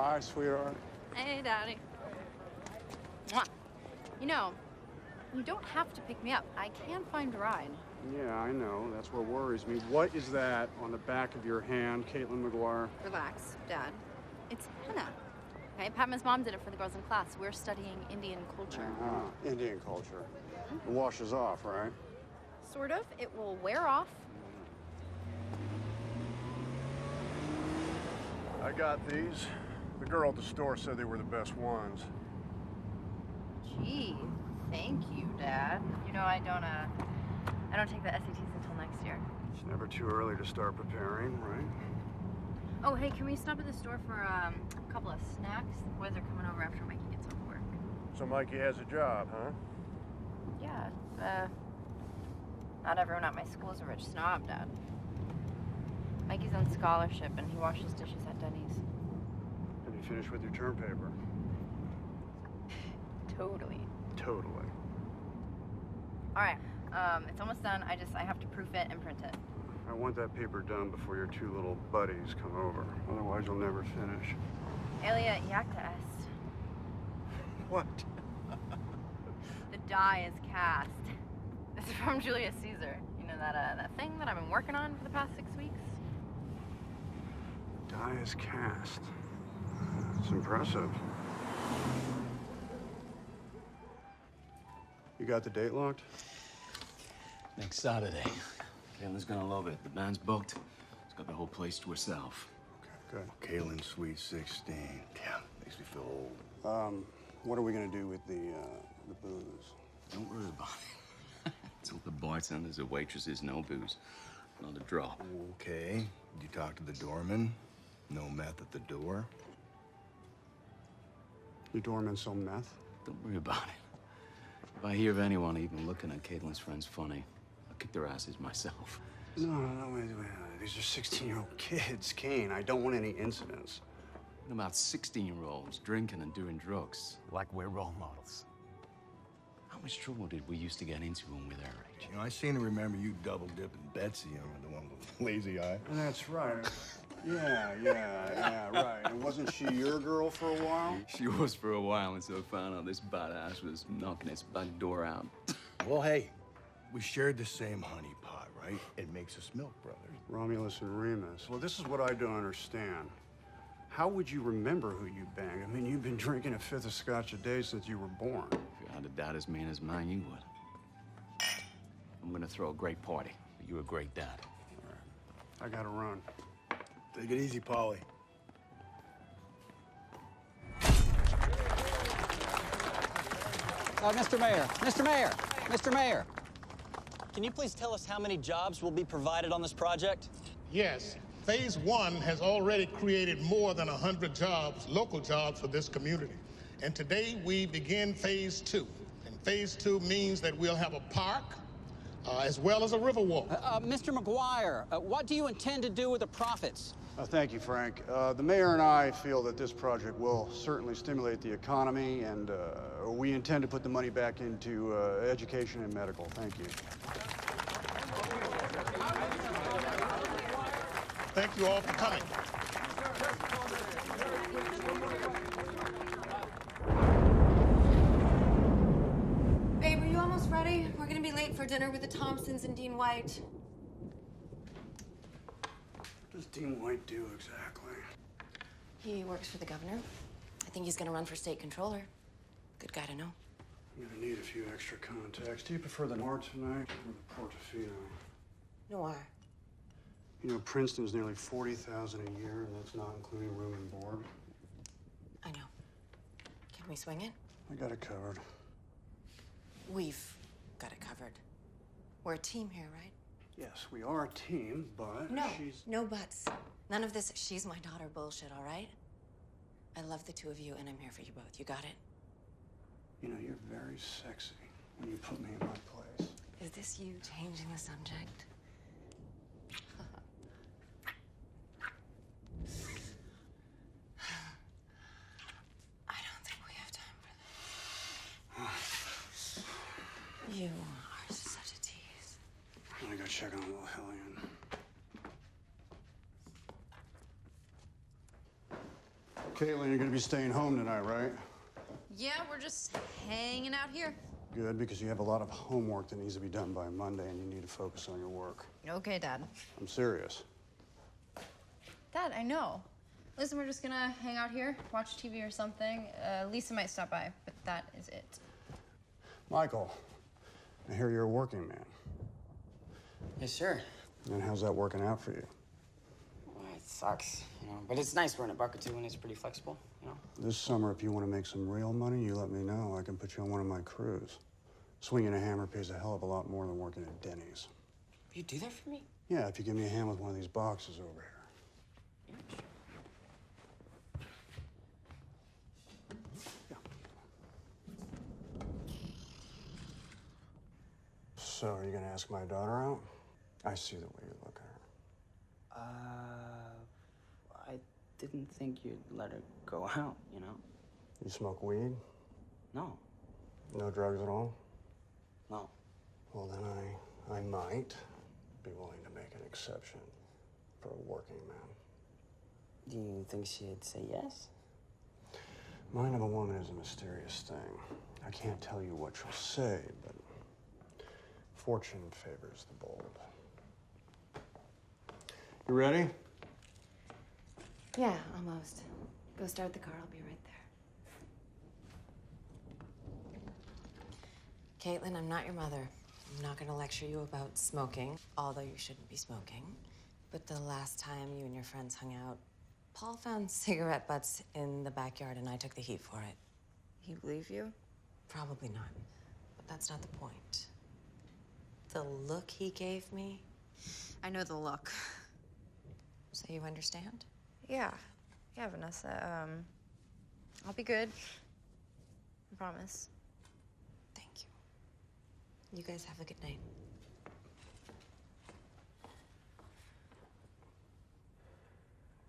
Hi, sweetheart. Hey, Daddy. Mwah. You know, you don't have to pick me up. I can find a ride. Yeah, I know. That's what worries me. What is that on the back of your hand, Caitlin McGuire? Relax, Dad. It's henna. Okay, Patman's mom did it for the girls in class. We're studying Indian culture. Indian culture. It washes off, right? Sort of. It will wear off. I got these. The girl at the store said they were the best ones. Gee, thank you, Dad. You know, I don't take the SATs until next year. It's never too early to start preparing, right? Oh, hey, can we stop at the store for a couple of snacks? The boys are coming over after Mikey gets off work. So Mikey has a job, huh? Yeah, not everyone at my school is a rich snob, Dad. Mikey's on scholarship and he washes dishes at Denny's. Have you finished with your term paper? Totally. Totally. All right, it's almost done. I have to proof it and print it. I want that paper done before your two little buddies come over. Otherwise, you'll never finish. Elia jagte est. What? The die is cast. This is from Julius Caesar. You know that thing that I've been working on for the past 6 weeks? Die is cast. It's impressive. You got the date locked? Next Saturday. Caitlin's gonna love it. The band's booked. She's got the whole place to herself. Okay, good. Caitlin's sweet 16. Damn, makes me feel old. What are we gonna do with the booze? Don't worry about it. Told the bartenders and waitresses no booze. Not a drop. Okay. Did you talk to the doorman? No meth at the door? You doorman sell meth? Don't worry about it. If I hear of anyone even looking at Caitlin's friends funny, I'll kick their asses myself. No, wait. These are 16-year-old kids, Kane. I don't want any incidents. What about 16-year-olds drinking and doing drugs? Like we're role models. How much trouble did we used to get into when we were their age? You know, I seem to remember you double-dipping Betsy, the one with the lazy eye. That's right. Yeah, right. And wasn't she your girl for a while? She was for a while until I found out this badass was knocking its back door out. Well, hey, we shared the same honey pot, right? It makes us milk brothers. Romulus and Remus. Well, this is what I don't understand. How would you remember who you banged? I mean, you've been drinking a fifth of scotch a day since you were born. If you had a dad as mean as mine, you would. I'm gonna throw a great party. You're a great dad. All right. I gotta run. Take it easy, Polly. Mr. Mayor, can you please tell us how many jobs will be provided on this project? Yes. Phase 1 has already created more than 100 jobs, local jobs for this community. And today we begin Phase 2. And Phase 2 means that we'll have a park as well as a river walk. Mr. McGuire, what do you intend to do with the profits? Thank you, Frank. The mayor and I feel that this project will certainly stimulate the economy, and we intend to put the money back into education and medical. Thank you. Thank you all for coming. Babe, are you almost ready? We're gonna be late for dinner with the Thompsons and Dean White. What does Dean White do exactly? He works for the governor. I think he's gonna run for state controller. Good guy to know. I'm gonna need a few extra contacts. Do you prefer the Noir tonight or the Portofino? Noir. You know, Princeton's nearly $40,000 a year, and that's not including room and board. I know. Can we swing it? I got it covered. We've got it covered. We're a team here, right? Yes, we are a team, but No, she's... no buts. None of this she's my daughter bullshit, all right? I love the two of you, and I'm here for you both. You got it? You know, you're very sexy when you put me in my place. Is this you changing the subject? I don't think we have time for that. You are such a tease. I'm gonna go check on a little hellion. Caitlin, you're gonna be staying home tonight, right? Yeah, we're just hanging out here. Good, because you have a lot of homework that needs to be done by Monday, and you need to focus on your work. Okay, Dad. I'm serious. Dad, I know. Listen, we're just gonna hang out here, watch TV or something. Lisa might stop by, but that is it. Michael, I hear you're a working man. Yes, sir. And how's that working out for you? Well, it sucks, you know, but it's nice. We're in a buck or two and it's pretty flexible, you know. This summer, if you want to make some real money, you let me know. I can put you on one of my crews. Swinging a hammer pays a hell of a lot more than working at Denny's. You do that for me? Yeah, if you give me a hand with one of these boxes over here. Yeah, sure. So, are you gonna ask my daughter out? I see the way you look at her. I didn't think you'd let her go out, you know? You smoke weed? No, No drugs at all? no. Well, then I might be willing to make an exception for a working man. Do you think she'd say yes? Mind of a woman is a mysterious thing. I can't tell you what she'll say, but fortune favors the bold. You ready? Yeah, almost. Go start the car. I'll be right there. Caitlin, I'm not your mother. I'm not going to lecture you about smoking, although you shouldn't be smoking. But the last time you and your friends hung out, Paul found cigarette butts in the backyard, and I took the heat for it. He believe you? Probably not. But that's not the point. The look he gave me. I know the look. So you understand? Yeah. Yeah, Vanessa. I'll be good. I promise. Thank you. You guys have a good night.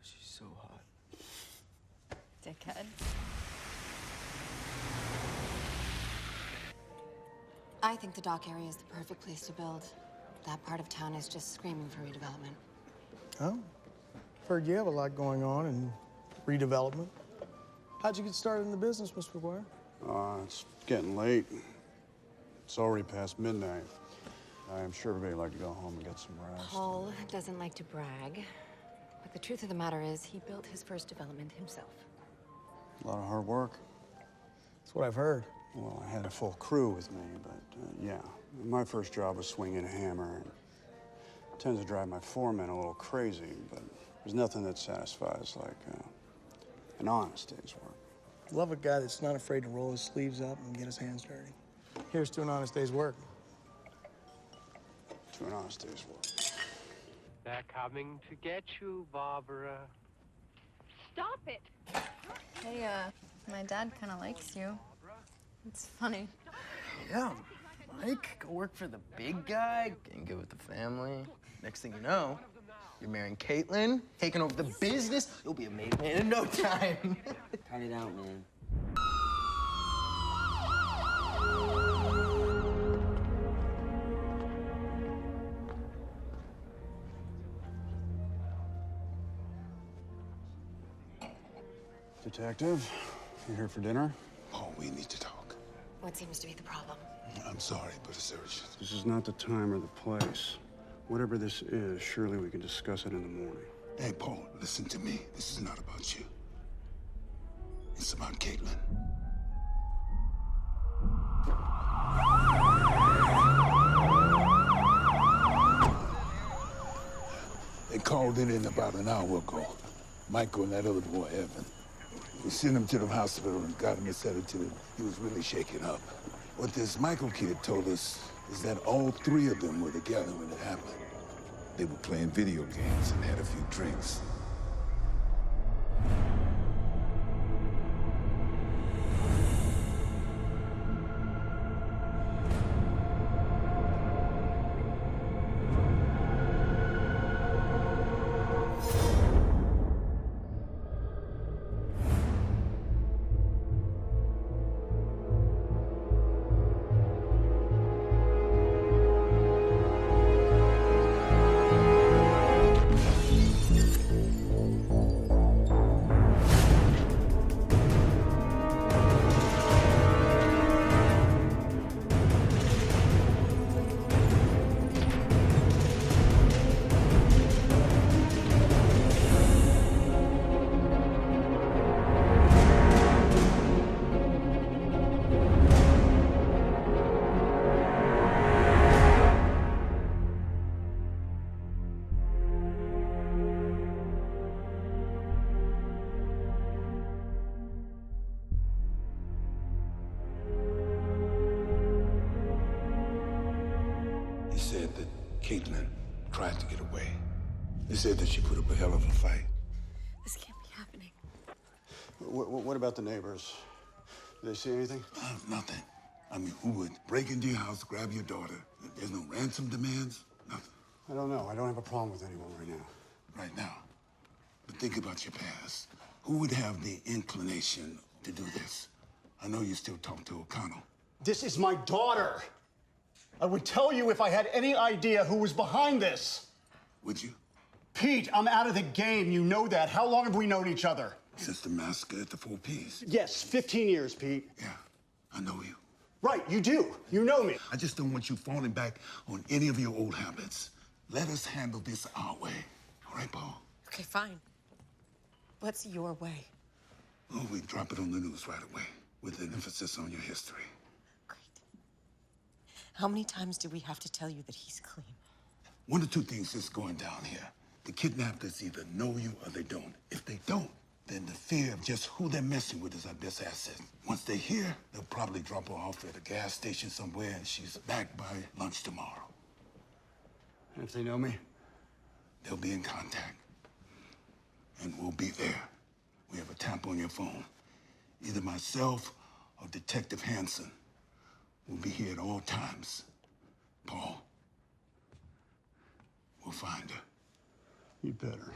She's so hot. Dickhead. I think the dock area is the perfect place to build. That part of town is just screaming for redevelopment. Oh, I've heard you have a lot going on in redevelopment. How'd you get started in the business, Mr. McGuire? It's getting late. It's already past midnight. I'm sure everybody would like to go home and get some rest. Paul doesn't like to brag, but the truth of the matter is he built his first development himself. A lot of hard work. That's what I've heard. Well, I had a full crew with me, but yeah. My first job was swinging a hammer. And it tends to drive my foreman a little crazy, but there's nothing that satisfies like an honest day's work. Love a guy that's not afraid to roll his sleeves up and get his hands dirty. Here's to an honest day's work. To an honest day's work. They're coming to get you, Barbara. Stop it! Hey, my dad kind of likes you. It's funny. Yeah, Mike, go work for the big guy, getting good with the family. Next thing you know, you're marrying Caitlin, taking over the business. You'll be a made man in no time. Cut it out, man. Detective, you here for dinner? Oh, we need to talk. What seems to be the problem? I'm sorry, but it's urgent. This is not the time or the place. Whatever this is, surely we can discuss it in the morning. Hey, Paul, listen to me. This is not about you. It's about Caitlin. They called in about an hour ago. Michael and that other boy, Evan. We sent him to the hospital and got him a sedative. He was really shaken up. What this Michael kid told us is that all three of them were together when it happened. They were playing video games and had a few drinks. Caitlin tried to get away. They said that she put up a hell of a fight. This can't be happening. What about the neighbors? Did they see anything? Nothing. I mean, who would break into your house, grab your daughter? There's no ransom demands? Nothing. I don't know. I don't have a problem with anyone right now. Right now. But think about your past. Who would have the inclination to do this? I know you still talk to O'Connell. This is my daughter. I would tell you if I had any idea who was behind this. Would you? Pete, I'm out of the game. You know that. How long have we known each other? Since the massacre at the Four Ps. Yes, 15 years, Pete. Yeah, I know you. Right, you do. You know me. I just don't want you falling back on any of your old habits. Let us handle this our way. All right, Paul? Okay, fine. What's your way? Oh, we drop it on the news right away with an emphasis on your history. Great. How many times do we have to tell you that he's clean? One of two things is going down here. The kidnappers either know you or they don't. If they don't, then the fear of just who they're messing with is our best asset. Once they're here, they'll probably drop her off at a gas station somewhere and she's back by lunch tomorrow. And if they know me? They'll be in contact. And we'll be there. We have a tap on your phone. Either myself or Detective Hanson will be here at all times. Paul, we'll find her. You better.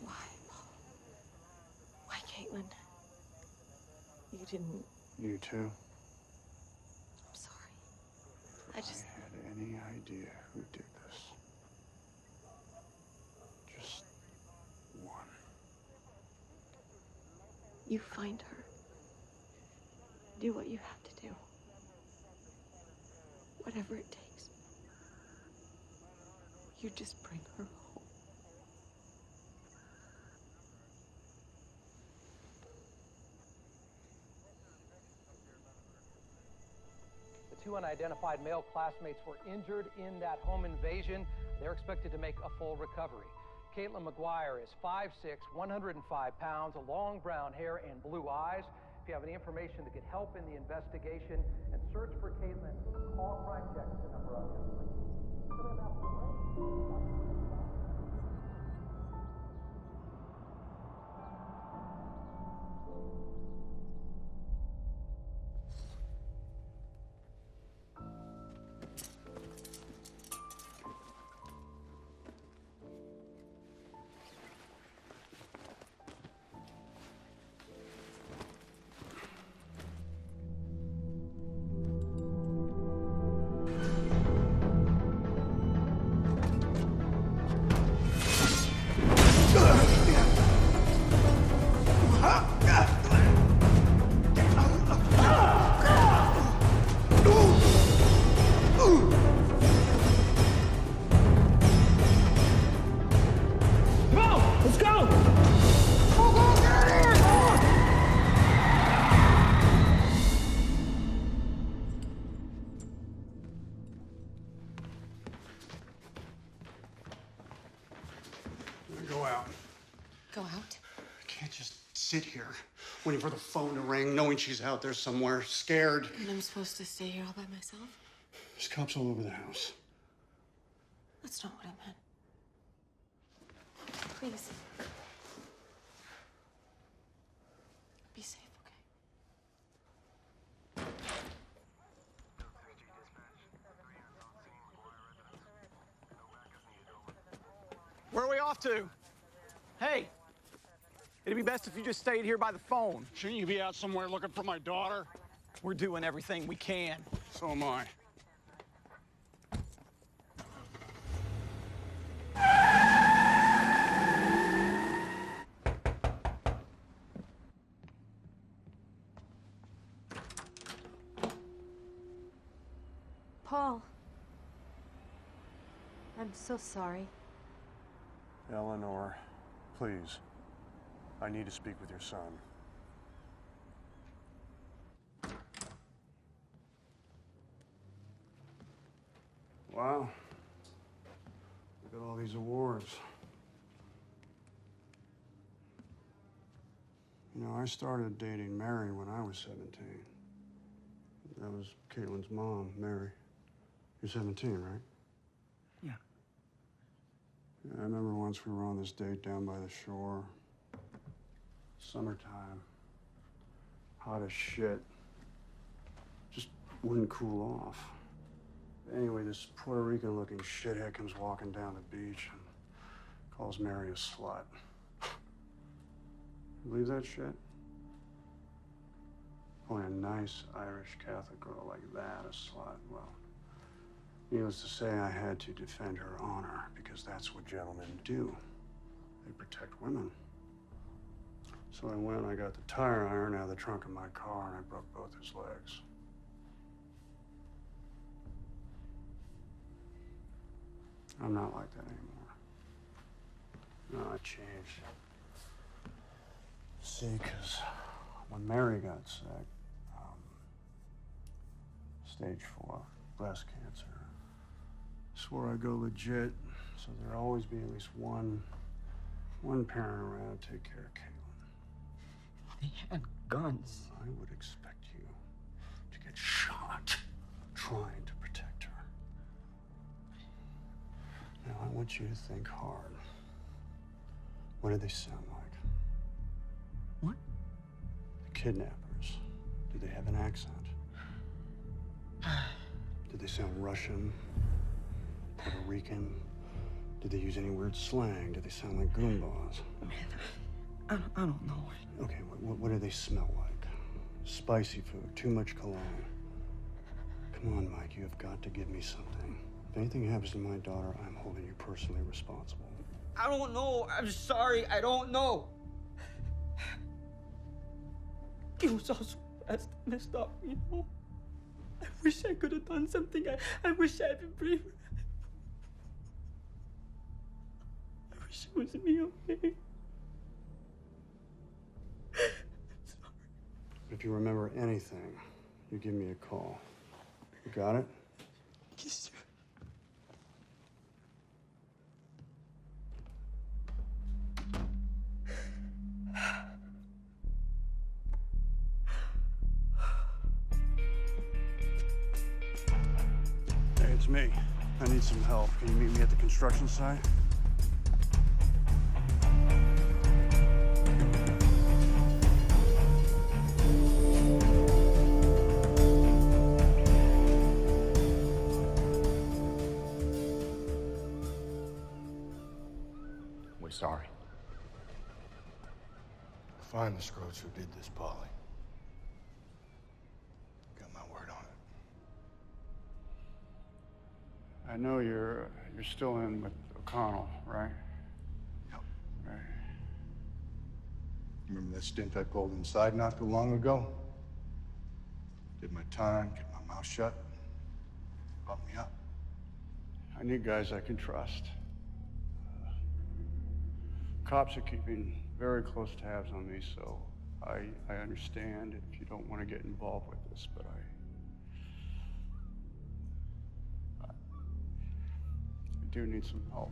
Why, Paul? Why, Caitlin? You didn't... You too? I'm sorry. I just... Had any idea who did this? Just one. You find her. Do what you have to do. Whatever it takes. You just bring her home. The two unidentified male classmates were injured in that home invasion. They're expected to make a full recovery. Caitlin McGuire is 5'6", 105 pounds, long brown hair and blue eyes. If you have any information that could help in the investigation and search for Caitlin, call Crime Check at the number on your screen. Go out. Go out? I can't just sit here waiting for the phone to ring, knowing she's out there somewhere, scared. And I'm supposed to stay here all by myself? There's cops all over the house. That's not what I meant. Please. Be safe, okay? Where are we off to? Hey, it'd be best if you just stayed here by the phone. Shouldn't you be out somewhere looking for my daughter? We're doing everything we can. So am I. Paul. I'm so sorry. Eleanor, please. I need to speak with your son. Wow. Look at all these awards. You know, I started dating Mary when I was 17. That was Caitlin's mom, Mary. You're 17, right? Yeah. I remember once we were on this date down by the shore. Summertime. Hot as shit. Just wouldn't cool off. Anyway, this Puerto Rican-looking shithead comes walking down the beach and calls Mary a slut. You believe that shit? Only a nice Irish Catholic girl like that, a slut. Well, needless to say, I had to defend her honor because that's what gentlemen do. They protect women. So I went and I got the tire iron out of the trunk of my car and I broke both his legs. I'm not like that anymore. No, I changed. See, because when Mary got sick, stage 4 breast cancer, swore I'd go legit, so there'd always be at least one parent around to take care of Caitlin. They had guns. I would expect you to get shot trying to protect her. Now, I want you to think hard. What do they sound like? What? The kidnappers. Do they have an accent? Did they sound Russian? Puerto Rican? Did they use any weird slang? Did they sound like goombas? I don't know. Okay, what do they smell like? Spicy food, too much cologne. Come on, Mike, you have got to give me something. If anything happens to my daughter, I'm holding you personally responsible. I don't know. I'm sorry. I don't know. It was all so fast and messed up, you know? I wish I could have done something. I wish I had been braver. I wish it was me, okay? If you remember anything, you give me a call. You got it? Yes, sir. Hey, it's me. I need some help. Can you meet me at the construction site? We're sorry. Find the scroats who did this, Polly. Got my word on it. I know you're still in with O'Connell, right? Yep. Right. Remember that stint I pulled inside not too long ago? Did my time, kept my mouth shut, bumped me up. I need guys I can trust. Cops are keeping very close tabs on me, so I understand if you don't want to get involved with this, but I do need some help.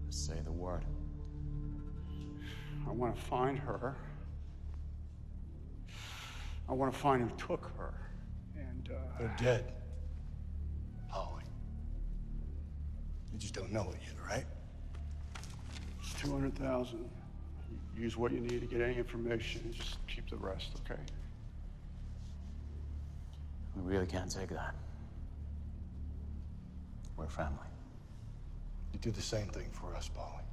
Just say the word. I want to find her. I want to find who took her. And, They're dead, Polly. You just don't know it yet, right? It's $200,000. Use what you need to get any information and just keep the rest, okay? We really can't take that. We're family. You do the same thing for us, Polly.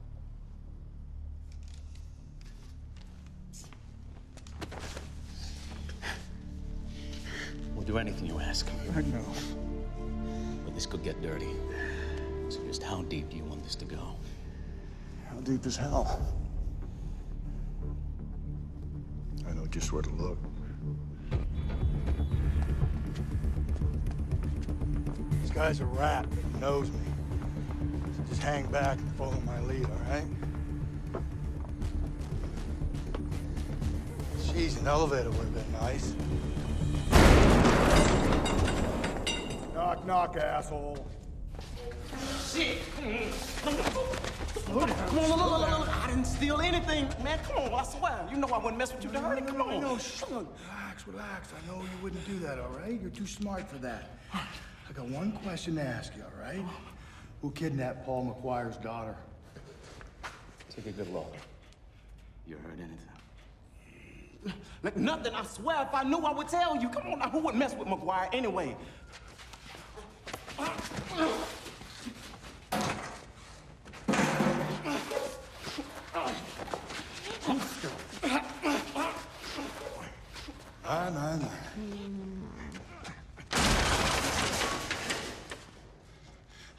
We'll do anything you ask. I know. But this could get dirty. So just how deep do you want this to go? How deep is hell? I know just where to look. This guy's a rat. He knows me. So just hang back and follow my lead, all right? Jeez, an elevator would have been nice. Knock, knock, asshole. Come on, look. I didn't steal anything, man. Come on, I swear. You know I wouldn't mess with you dirty. Come on. No, relax. I know you wouldn't do that, all right? You're too smart for that. I got one question to ask you, all right? Who kidnapped Paul McGuire's daughter? Take a good look. You heard anything? Like nothing, I swear. If I knew, I would tell you. Come on now, who would mess with McGuire anyway? Nah.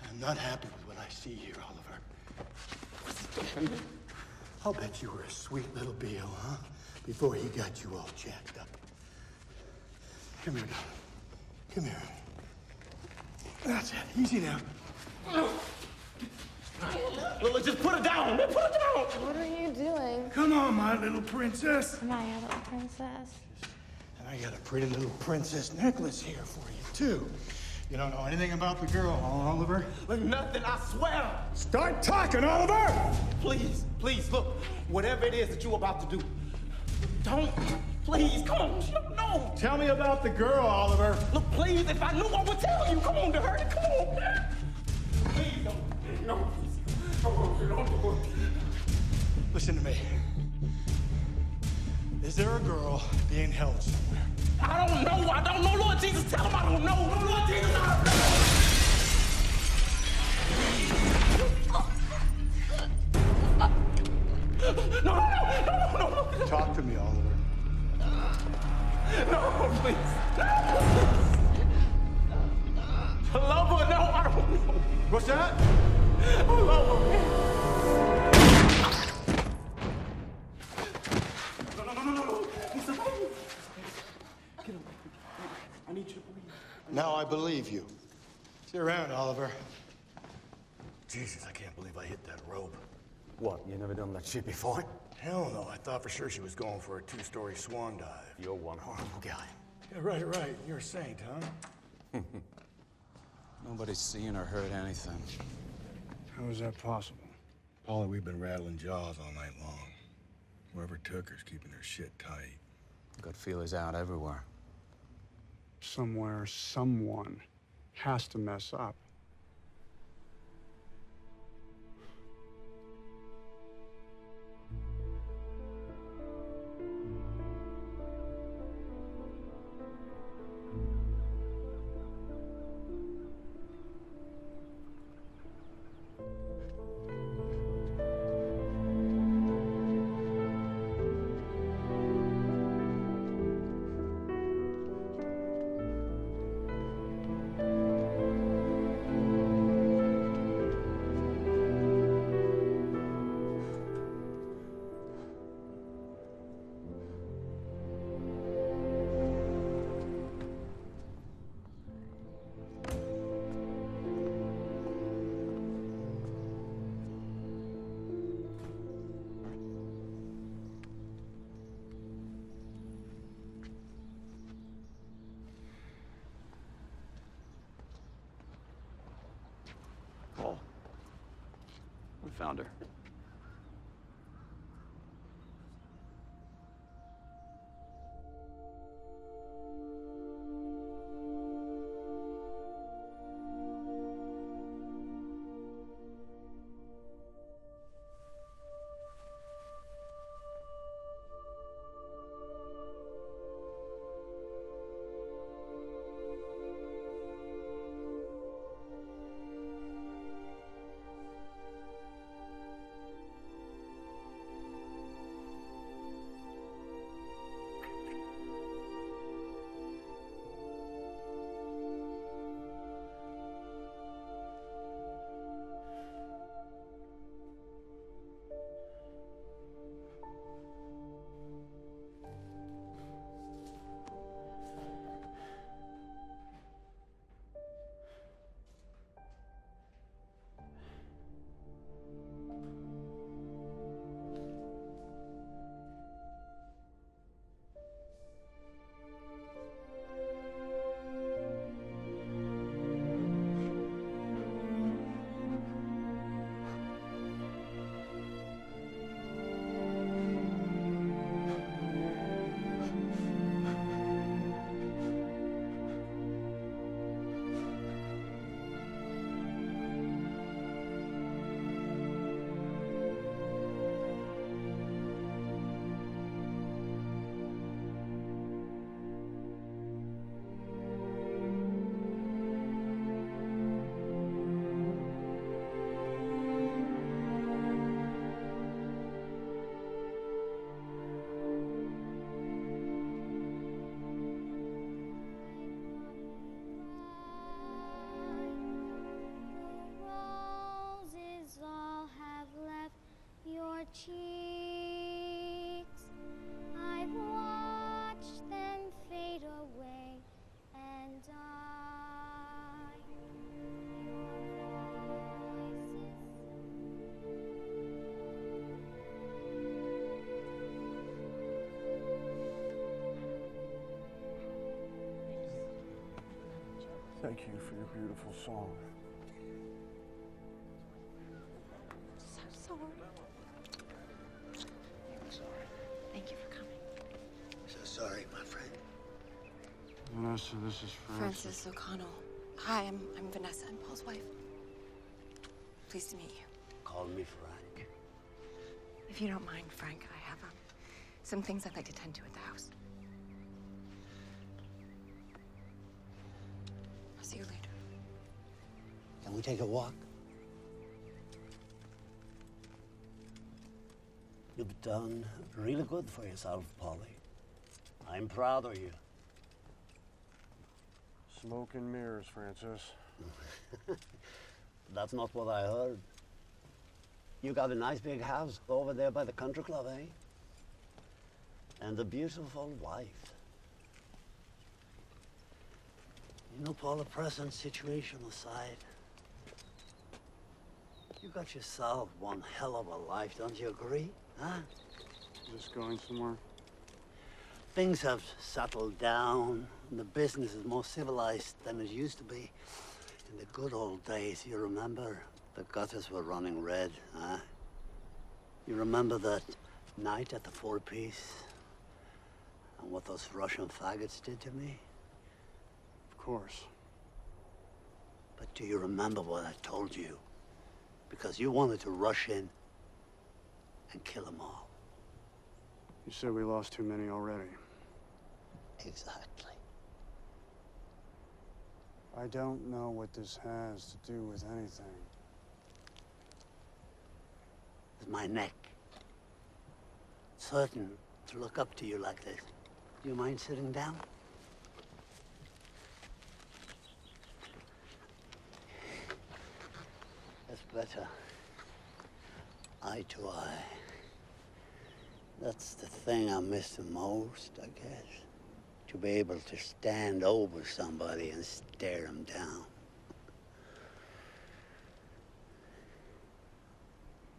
I'm not happy with what I see here, Oliver. I'll bet you were a sweet little Beal, huh? Before he got you all jacked up. Come here, darling. Come here. That's it. Easy now. Look, just put it down. Put it down. What are you doing? Come on, my little princess. Am I your little princess? And I got a pretty little princess necklace here for you, too. You don't know anything about the girl, huh, Oliver? Look, nothing, I swear. Start talking, Oliver! Please, look, whatever it is that you're about to do, don't, please, come on, no. Tell me about the girl, Oliver. Look, please, if I knew, I would tell you. Come on, Dirty, come on, man. Please, don't, no, please. Don't do it. Listen to me. Is there a girl being held somewhere? I don't know, Lord Jesus, tell him I don't know. Lord Jesus, I don't know. No. Talk to me, Oliver. No, please. I love her. No, I don't know. What's that? I love her. No. Listen. Get away. I need you to believe. Now I believe you. Sit around, Oliver. Jesus, I can't believe I hit that rope. What, you never done that shit before? Hell no, I thought for sure she was going for a 2-story swan dive. You're one horrible guy. Yeah, right. You're a saint, huh? Nobody's seen or heard anything. How is that possible? Paulie, we've been rattling jaws all night long. Whoever took her's keeping her shit tight. Got feelers out everywhere. Somewhere, someone has to mess up. Paul, we found her. Thank you for your beautiful song. So sorry. I'm sorry. Thank you for coming. So sorry, my friend. Vanessa, this is Francis. Francis O'Connell. Hi, I'm Vanessa. I'm Paul's wife. Pleased to meet you. Call me Frank. If you don't mind, Frank, I have some things I'd like to tend to at the house. I'll see you later. Can we take a walk? You've done really good for yourself, Polly. I'm proud of you. Smoke and mirrors, Francis. That's not what I heard. You got a nice big house over there by the country club, eh? And a beautiful wife. You know, Paul, the present situation aside, you got yourself one hell of a life, don't you agree? Huh? Just going somewhere? Things have settled down, and the business is more civilized than it used to be. In the good old days, you remember, the gutters were running red, huh? You remember that night at the four-piece, and what those Russian faggots did to me? Of course. But do you remember what I told you? Because you wanted to rush in and kill them all. You said we lost too many already. Exactly. I don't know what this has to do with anything. It's my neck. Certain to look up to you like this. Do you mind sitting down? That's better. Eye to eye. That's the thing I miss the most, I guess. To be able to stand over somebody and stare them down.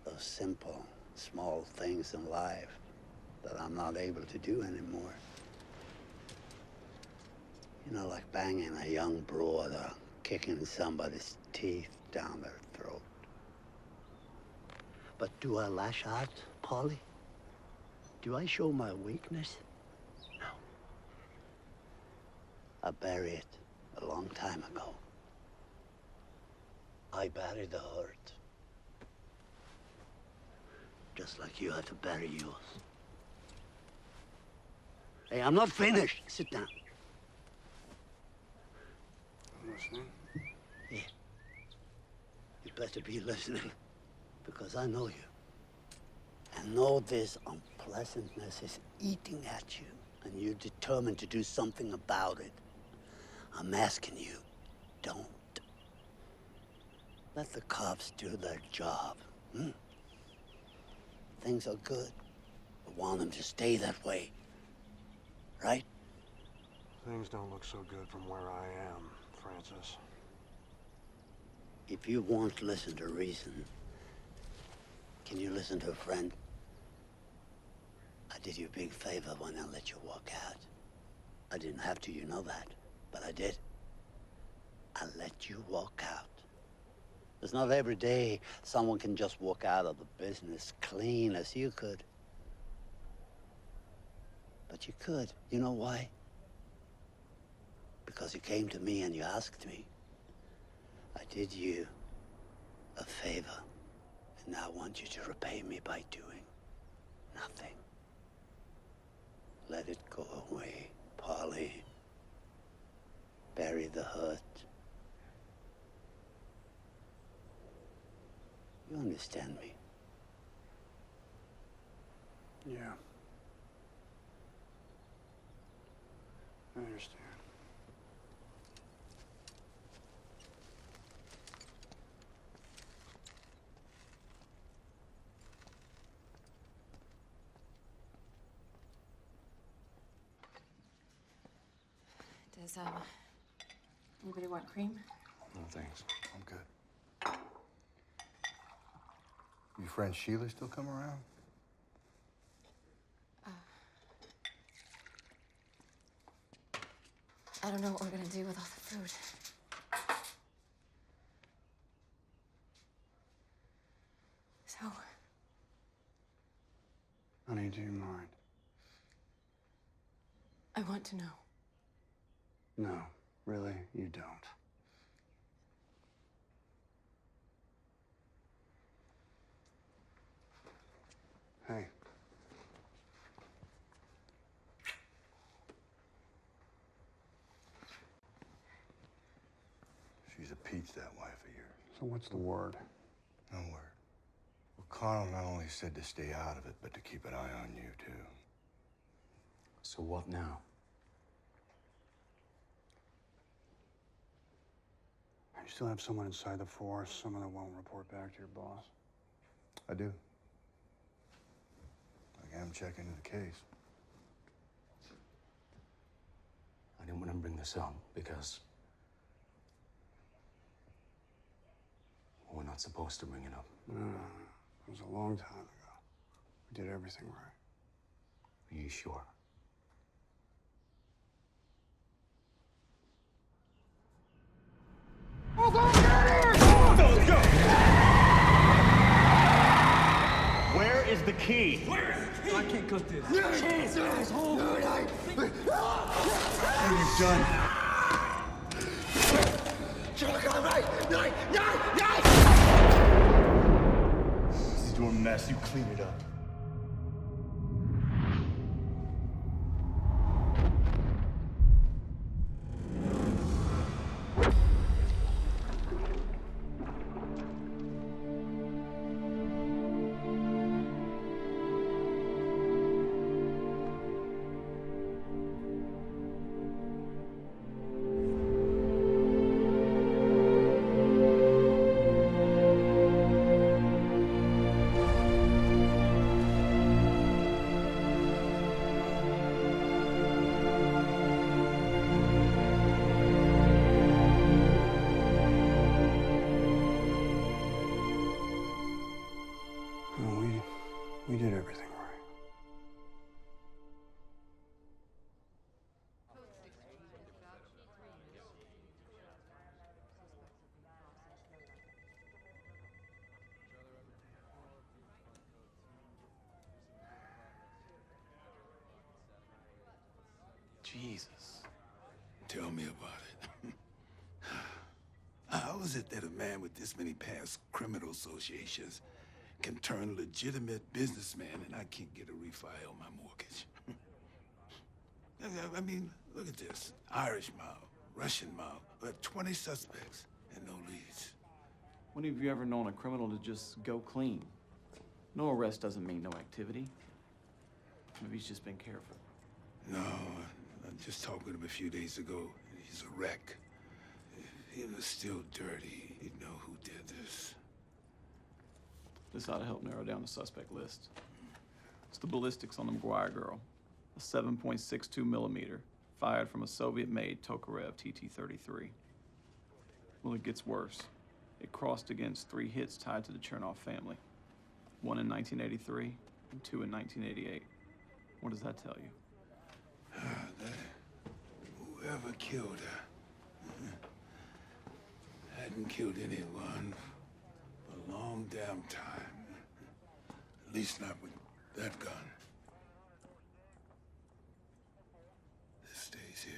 Those simple, small things in life that I'm not able to do anymore. You know, like banging a young broad or kicking somebody's teeth down their throat. But do I lash out, Polly? Do I show my weakness? No. I buried it a long time ago. I buried the hurt. Just like you had to bury yours. Hey, I'm not finished. Sit down. I'm listening. Yeah. You better be listening, because I know you. And know this unpleasantness is eating at you, and you're determined to do something about it. I'm asking you, don't. Let the cops do their job. Things are good. I want them to stay that way. Right? Things don't look so good from where I am, Francis. If you won't listen to reason, can you listen to a friend? I did you a big favor when I let you walk out. I didn't have to, you know that, but I did. I let you walk out. It's not every day someone can just walk out of the business clean as you could. But you could. You know why? Because you came to me and you asked me. I did you a favor, and now I want you to repay me by doing nothing. Let it go away, Polly. Bury the hurt. You understand me? Yeah. I understand. Does, anybody want cream? No, thanks. I'm good. Your friend Sheila still come around? I don't know what we're gonna do with all the food. So, Honey, do you mind? I want to know. No, really, you don't. Hey. She's a peach, that wife of yours. So what's the word? No word. Well, Carl not only said to stay out of it, but to keep an eye on you, too. So what now? You still have someone inside the force, someone that won't report back to your boss? I do. I am checking into the case. I didn't want to bring this up because we're not supposed to bring it up. No, it was a long time ago. We did everything right. Are you sure? Oh, go get here! Let's go! Where is the key? I can't cut this. Jeez, asshole! What have you done? This is your mess. You clean it up. We did everything right. Jesus. Tell me about it. How is it that a man with this many past criminal associations can turn legitimate businessman and I can't get a refi on my mortgage? I mean, look at this. Irish mob, Russian mob, 20 suspects and no leads. When have you ever known a criminal to just go clean? No arrest doesn't mean no activity. Maybe he's just been careful. No, I just talked with him a few days ago. He's a wreck. If he was still dirty, he'd know who did this. This ought to help narrow down the suspect list. It's the ballistics on the McGuire girl. A 7.62 millimeter, fired from a Soviet-made Tokarev TT-33. Well, it gets worse. It crossed against 3 hits tied to the Chernov family. 1 in 1983 and 2 in 1988. What does that tell you? Whoever killed her hadn't killed anyone for a long damn time. At least not with that gun. This stays here.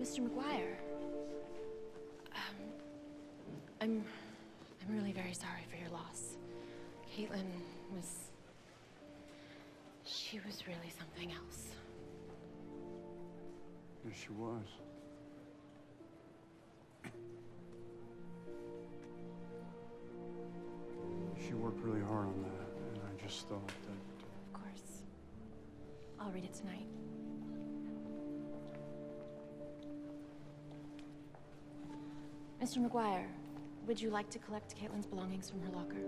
Mr. McGuire, I'm really very sorry for your loss. Caitlin was... she was really something else. Yes, she was. She worked really hard on that, and I just thought that... Of course. I'll read it tonight. Mr. McGuire, would you like to collect Caitlin's belongings from her locker?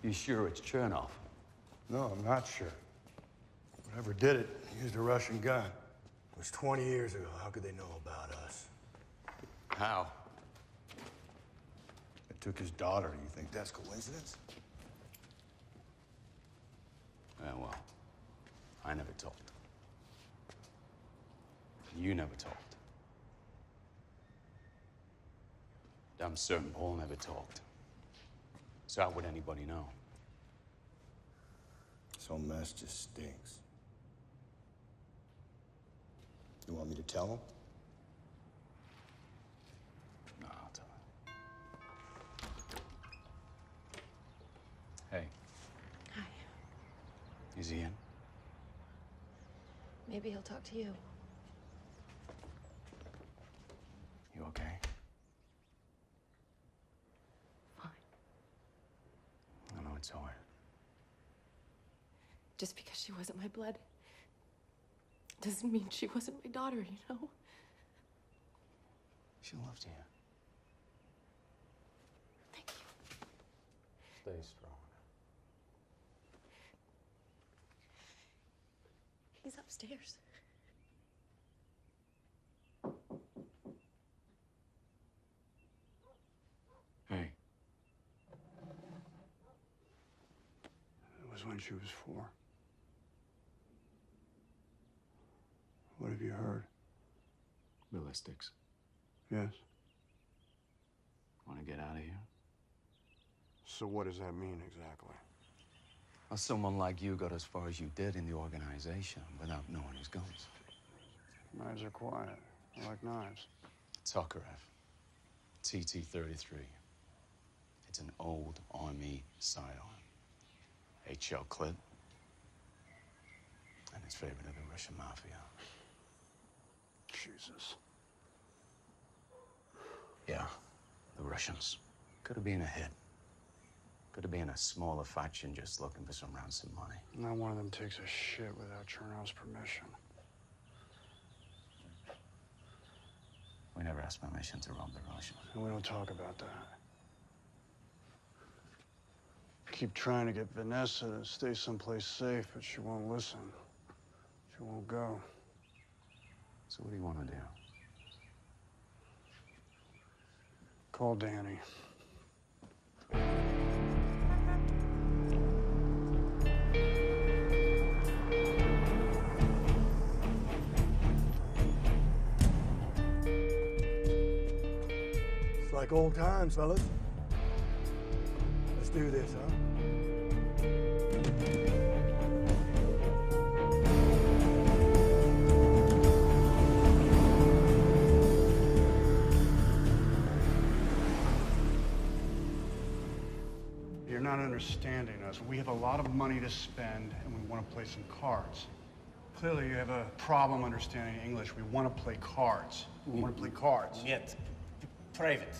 You sure it's Chernoff? No, I'm not sure. Whoever did it used a Russian gun. It was 20 years ago. How could they know about us? How? They took his daughter. You think that's coincidence? Yeah, well, I never talked. You never talked. I'm certain Paul never talked. So how would anybody know? This whole mess just stinks. You want me to tell him? No, I'll tell him. Hey. Hi. Is he in? Maybe he'll talk to you. You okay? I know it's hard. Just because she wasn't my blood doesn't mean she wasn't my daughter, you know? She loved you. Thank you. Stay strong. He's upstairs. Hey. It was when she was 4. What have you heard? Ballistics. Yes. Want to get out of here? So what does that mean exactly? Well, someone like you got as far as you did in the organization without knowing his guns. Knives are quiet. I like knives. Tokarev. TT-33. It's an old army sidearm. 8-shell clip. And it's favorite of the Russian mafia. Jesus. Yeah, the Russians. Could have been a hit. Could have been a smaller faction just looking for some ransom money. Not one of them takes a shit without Chernov's permission. We never asked permission to rob the Russians. And we don't talk about that. Keep trying to get Vanessa to stay someplace safe, but she won't listen. She won't go. So what do you want to do? Call Danny. It's like old times, fellas. Let's do this, huh? You're not understanding us. We have a lot of money to spend, and we want to play some cards. Clearly, you have a problem understanding English. We want to play cards. We want to play cards. Нет, private.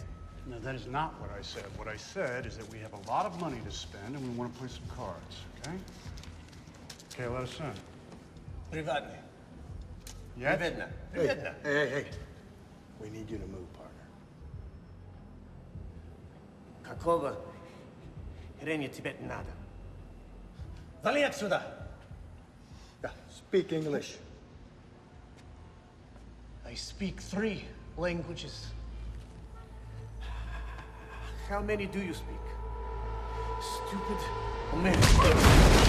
No, that is not what I said. What I said is that we have a lot of money to spend, and we want to play some cards, okay? Okay, let us in. Приватный. Yeah? Видно. Hey, Видно. hey. We need you to move, partner. Какого хрени тебе надо? Вали отсюда! Yeah, speak English. I I speak 3 languages. How many do you speak? Stupid American.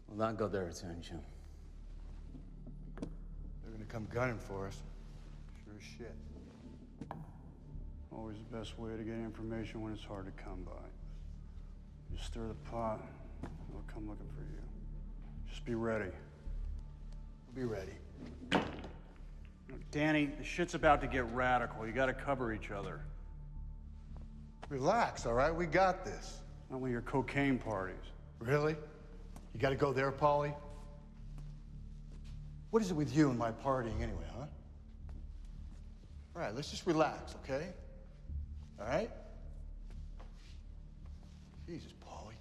Well, that got their attention. They're gonna come gunning for us. Sure as shit. Always the best way to get information when it's hard to come by. You stir the pot, they'll come looking for you. Just be ready. We'll be ready. Danny, the shit's about to get radical. You gotta cover each other. Relax, all right? We got this. Not one of your cocaine parties. Really? You gotta go there, Paulie? What is it with you and my partying anyway, huh? All right, let's just relax, okay? All right? Jesus, Paulie.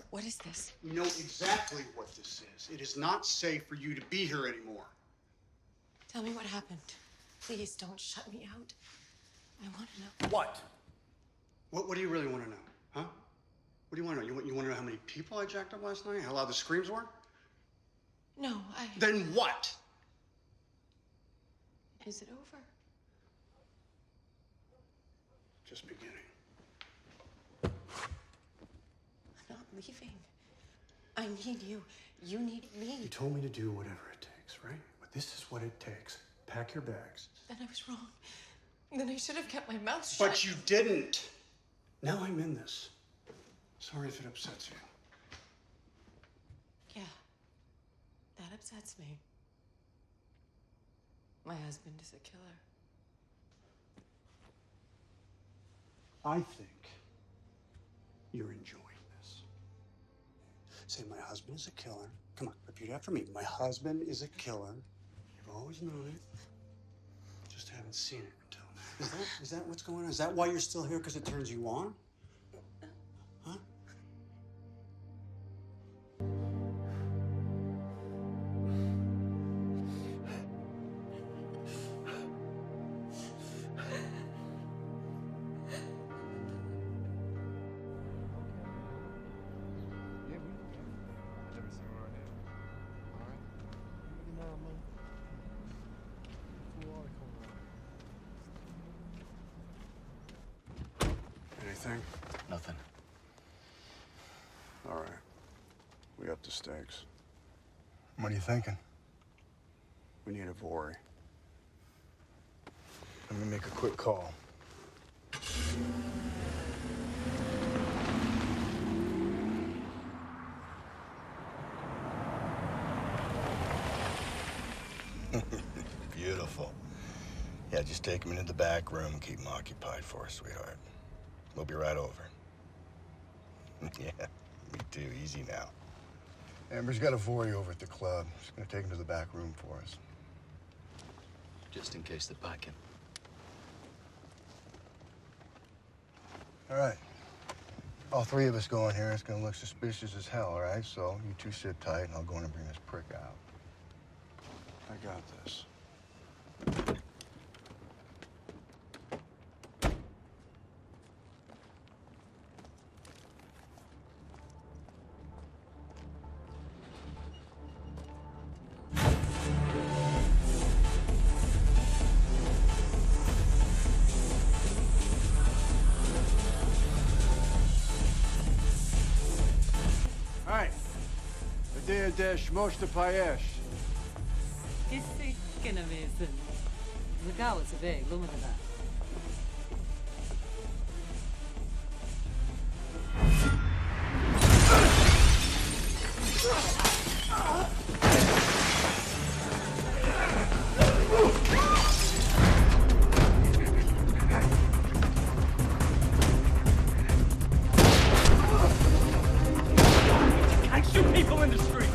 What is this? You know exactly what this is. It is not safe for you to be here anymore. Tell me what happened. Please don't shut me out. I want to know. What? What do you really want to know, huh? What do you want to know? You want to know how many people I jacked up last night? How loud the screams were? No, Then what? Is it over? Just beginning. I'm not leaving. I need you. You need me. You told me to do whatever it takes, right? But this is what it takes. Pack your bags. Then I was wrong. Then I should have kept my mouth shut. But you didn't. Now I'm in this. Sorry if it upsets you. Yeah, that upsets me. My husband is a killer. I think you're enjoying this. Say, my husband is a killer. Come on, repeat after me. My husband is a killer. You've always known it. Just haven't seen it until now. Is that what's going on? Is that why you're still here? Because it turns you on? Huh? Anything? Nothing. All right. We up the stakes. What are you thinking? We need a Vori. Let me make a quick call. Beautiful. Yeah, just take him into the back room and keep him occupied for us, sweetheart. We'll be right over. Yeah, me too. Easy now. Amber's got a Vori over at the club. She's gonna take him to the back room for us. Just in case they're packing. All right. All 3 of us go in here. It's gonna look suspicious as hell, all right? So you 2 sit tight, and I'll go in and bring this prick out. I got this. Hi. Adea Desh Moshta Payesh. כנמזן. זה גאווה, זה ביג, לא מדבר. I shoot people in the street.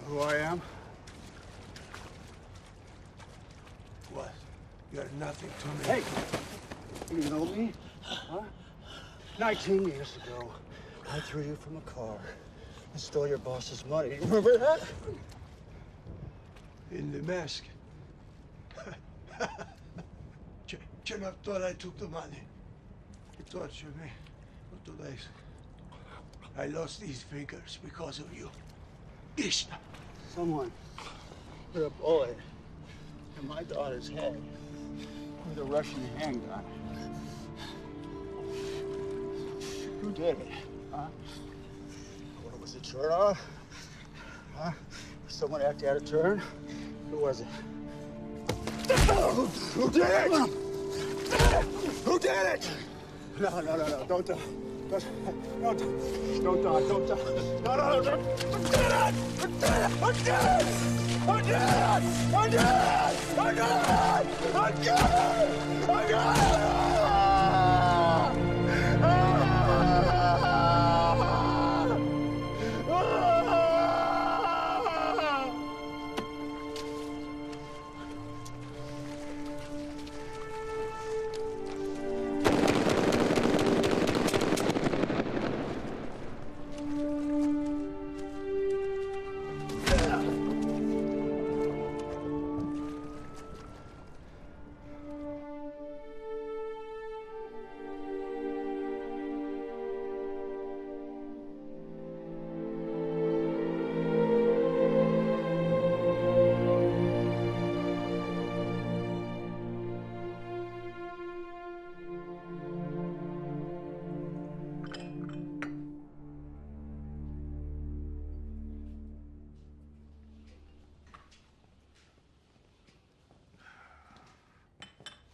Who I am? What? You're nothing to me. Hey! You know me? Huh? 19 years ago, I threw you from a car and stole your boss's money. Remember that? In the mask. You not thought I took the money. You tortured me for 2 days. I lost these fingers because of you. Ishna. Someone put a bullet in my daughter's head with a Russian handgun. Who did it? Huh? What was it, Chernov? Huh? Someone acted out of turn? Who was it? Who did it? Who did it? No, don't die. Don't die. No, don't.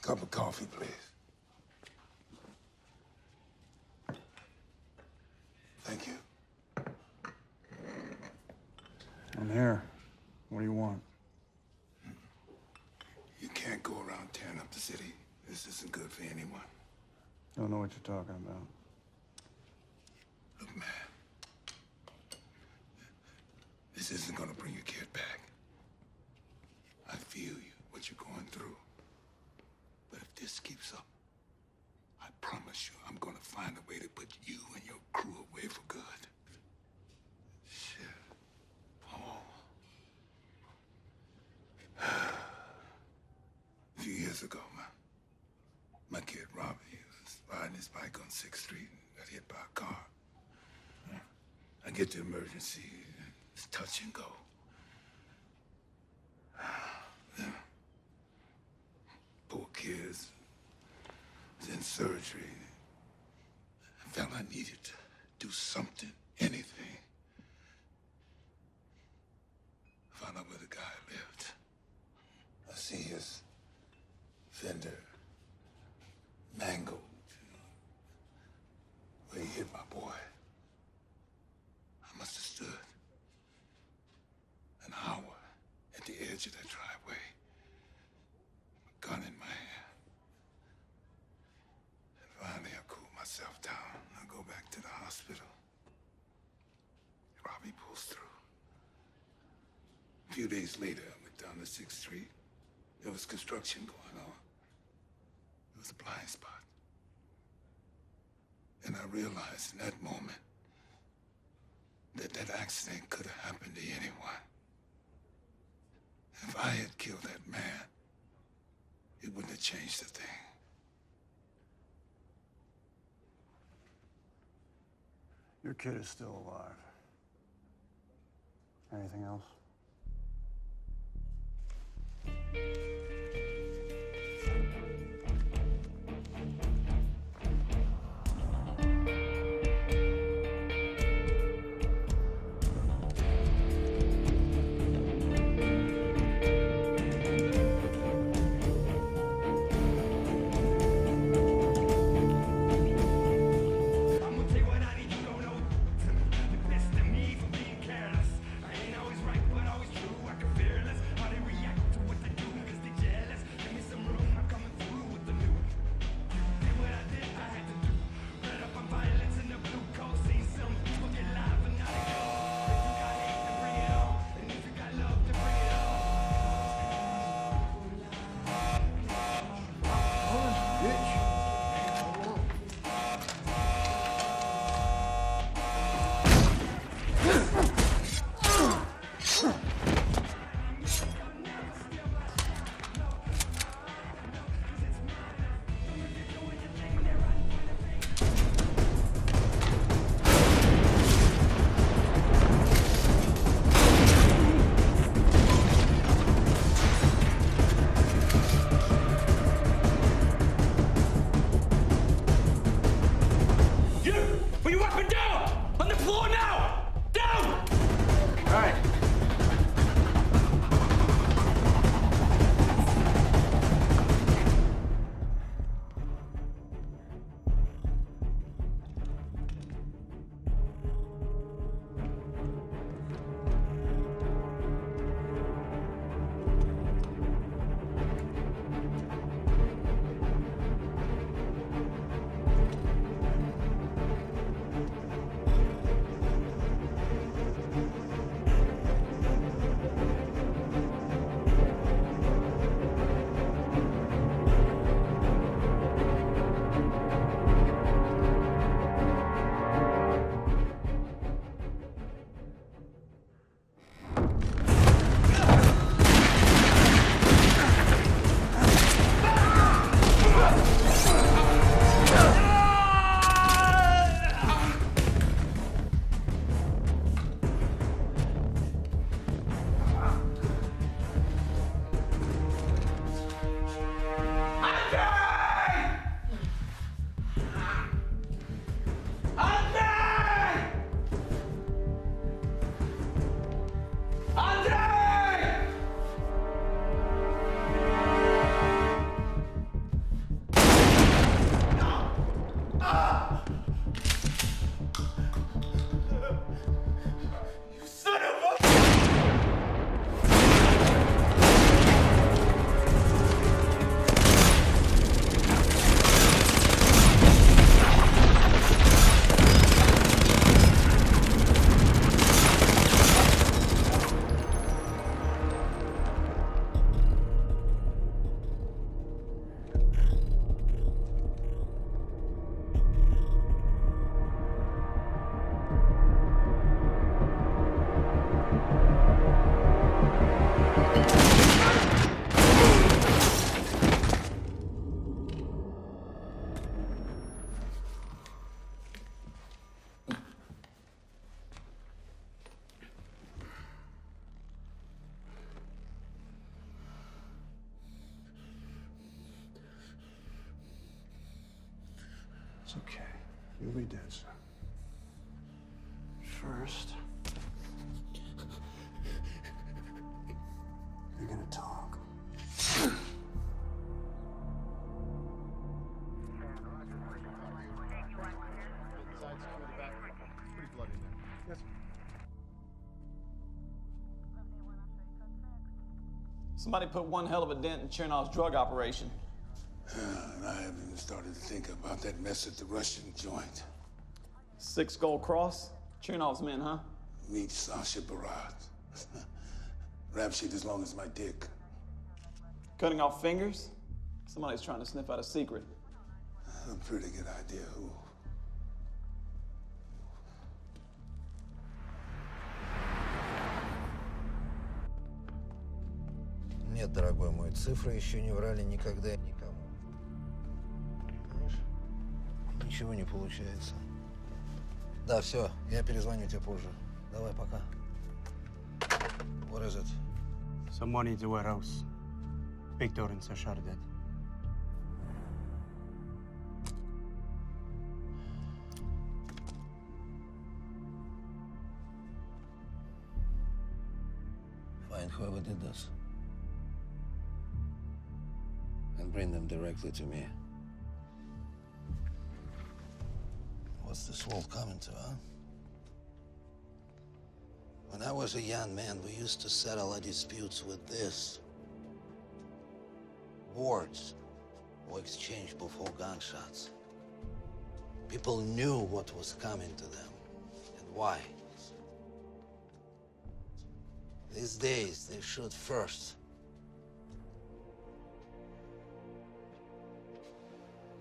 Cup of coffee, please. Thank you. I'm here. What do you want? You can't go around tearing up the city. This isn't good for anyone. Don't know what you're talking about. Look, man. This isn't gonna bring your kid back. I feel you, what you're going through. But if this keeps up, I promise you I'm gonna find a way to put you and your crew away for good. Shit. Paul. A few years ago, my kid Robbie was riding his bike on 6th Street and got hit by a car. I get to emergency. It's touch and go. Yeah. Poor kids. Was in surgery. I felt I needed to do something, anything. Found out where the guy lived. I see his fender mangled where he hit my boy. I must have stood an hour at the edge of that driveway, a gun in my hand. And finally, I cooled myself down. I go back to the hospital. Robbie pulls through. A few days later, I went down to 6th Street. There was construction going on. It was a blind spot. And I realized in that moment that that accident could have happened to anyone. If I had killed that man, it wouldn't have changed a thing. Your kid is still alive. Anything else? It's okay. You'll be dead soon. First, you're gonna talk. Somebody put one hell of a dent in Chernov's drug operation. And I haven't even started to think about that mess at the Russian joint. 6 Gold Cross? Chernov's men, huh? Meet Sasha Barat. Rap sheet as long as my dick. Cutting off fingers? Somebody's trying to sniff out a secret. A pretty good idea, who? Нет, дорогой мой, цифры еще не врали никогда и никому. Понимаешь? Ничего не получается. Да, все, я перезвоню тебе позже. Давай, пока. What is it? Someone needs a warehouse. Victor and Sasha are dead. Find whoever did this. And bring them directly to me. What's this world coming to, huh? When I was a young man, we used to settle our disputes with this. Words were exchanged before gunshots. People knew what was coming to them and why. These days, they shoot first.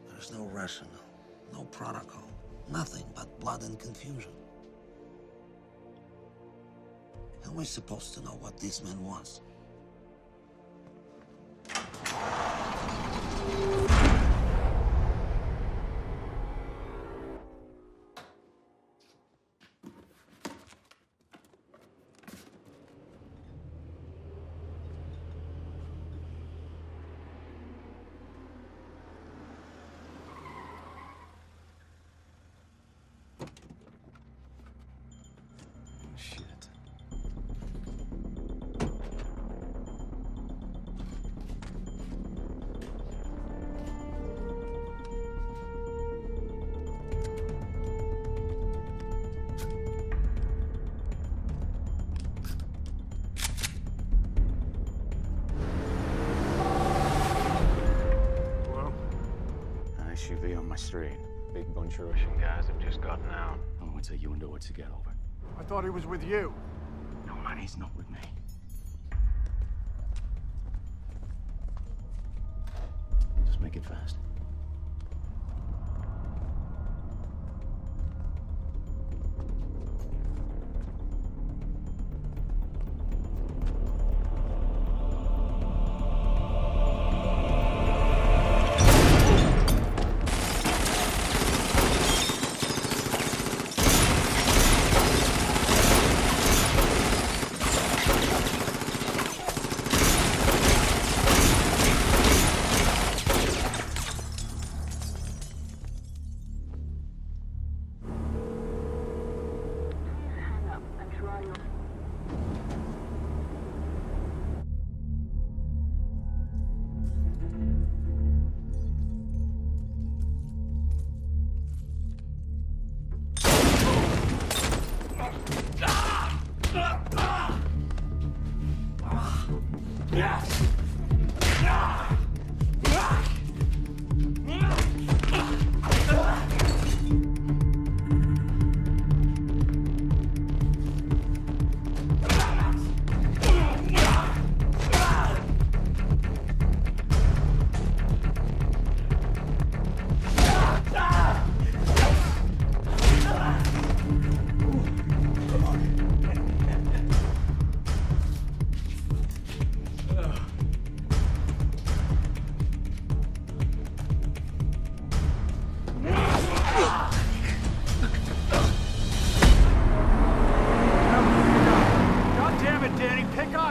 There's no rationale, no protocol, nothing but blood and confusion. How am I supposed to know what this man wants? SUV on my street. Big bunch of Russian guys have just gotten out. How long would it take you and Doyle to get over? I thought he was with you. No, man, he's not with me. Just make it fast.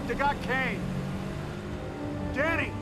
They got Kane. Danny!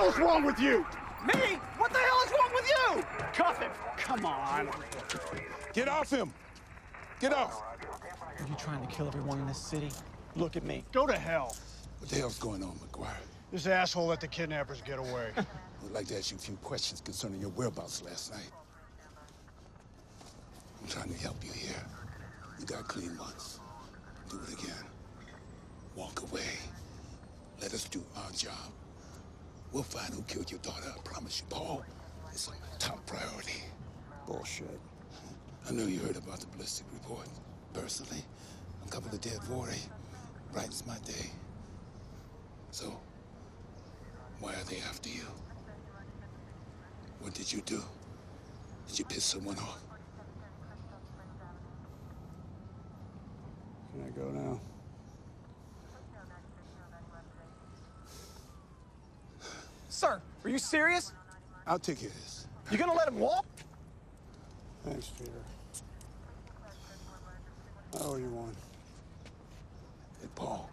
hell is wrong with you? Me? What the hell is wrong with you? Cuff him. Come on. Get off him! Get off! Are you trying to kill everyone in this city? Look at me. Go to hell. What the hell's going on, McGuire? This asshole let the kidnappers get away. I'd like to ask you a few questions concerning your whereabouts last night. I'm trying to help you here. You got clean once. Do it again. Walk away. Let us do our job. We'll find who killed your daughter, I promise you, Paul. It's a top priority. Bullshit. I know you heard about the ballistic report. Personally, uncovered the dead Vorey. Brightens my day. So, why are they after you? What did you do? Did you piss someone off? Can I go now? Sir, are you serious? I'll take care of this. You gonna let him walk? Thanks, Peter. I owe you one. Hey, Paul.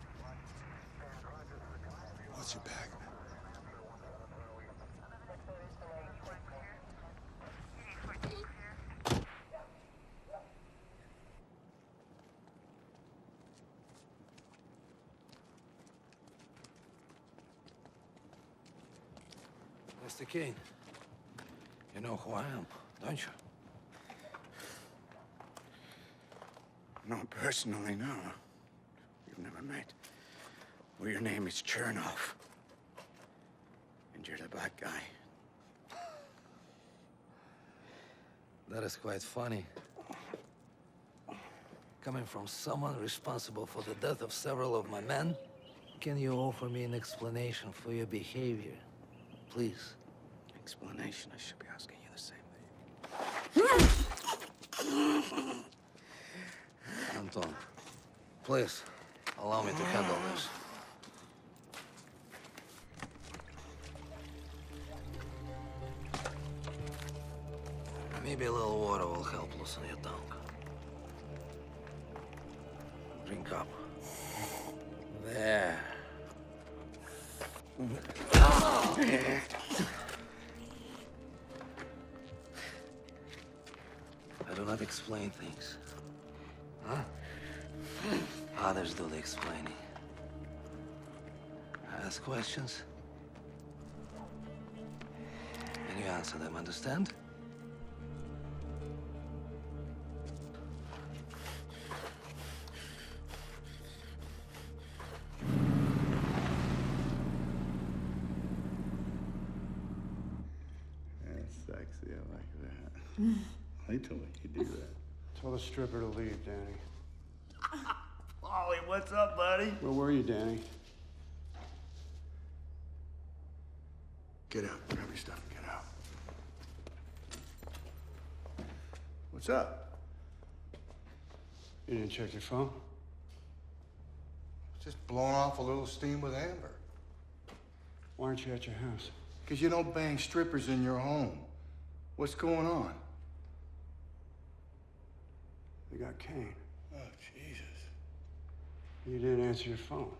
Watch your back. Mr. Kane, you know who I am, don't you? Not personally, no. We've never met. Well, your name is Chernoff. And you're the bad guy. That is quite funny. Coming from someone responsible for the death of several of my men, can you offer me an explanation for your behavior? Please. Explanation? I should be asking you the same thing. Anton, please, allow me to handle this. Maybe a little water will help loosen your tongue. Drink up. There. I do not explain things. Huh? Others do the explaining. I ask questions, and you answer them, understand? That's sexy, I like that. I told you do that. Tell the stripper to leave, Danny. Ollie, what's up, buddy? Where were you, Danny? Get out. Grab your stuff and get out. What's up? You didn't check your phone? Just blowing off a little steam with Amber. Why aren't you at your house? Because you don't bang strippers in your home. What's going on? They got Kane. Oh, Jesus. You didn't answer your phone.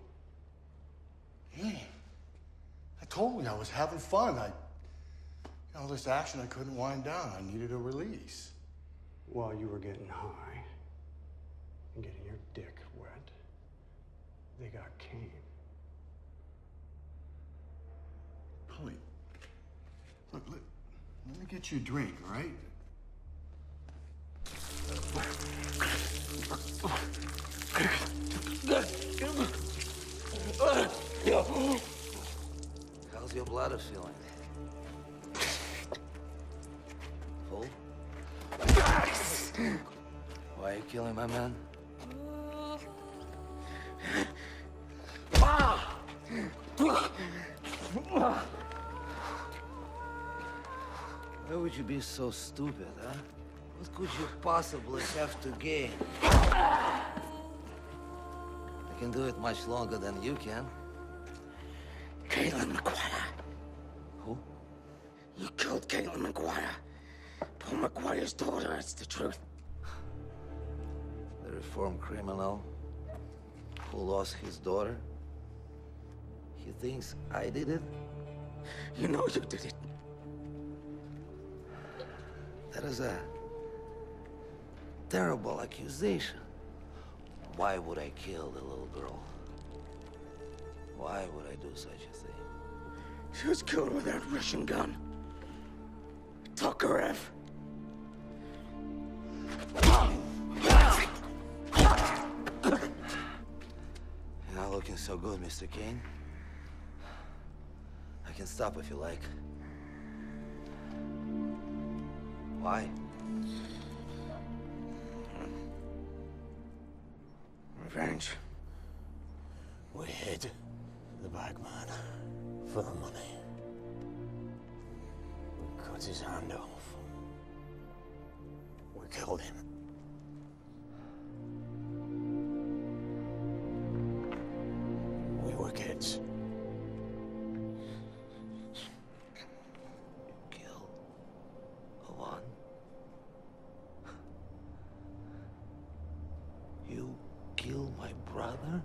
Man, I told you I was having fun. All this action I couldn't wind down. I needed a release. While you were getting high and getting your dick wet, they got Kane. Polly, look, let me get you a drink, all right? How's your bladder feeling? Full? Why are you killing my man? Why would you be so stupid, huh? What could you possibly have to gain? I can do it much longer than you can. Caitlin McGuire. Who? You killed Caitlin McGuire. Paul McGuire's daughter, that's the truth. The reformed criminal who lost his daughter? He thinks I did it? You know you did it. That is a terrible accusation. Why would I kill the little girl? Why would I do such a thing? She was killed with that Russian gun. Tokarev. You're not looking so good, Mr. Kane. I can stop if you like. Why? Revenge. We hid the bag man for the money. We cut his hand off. We killed him. We were kids. Kill Alan? You kill my brother?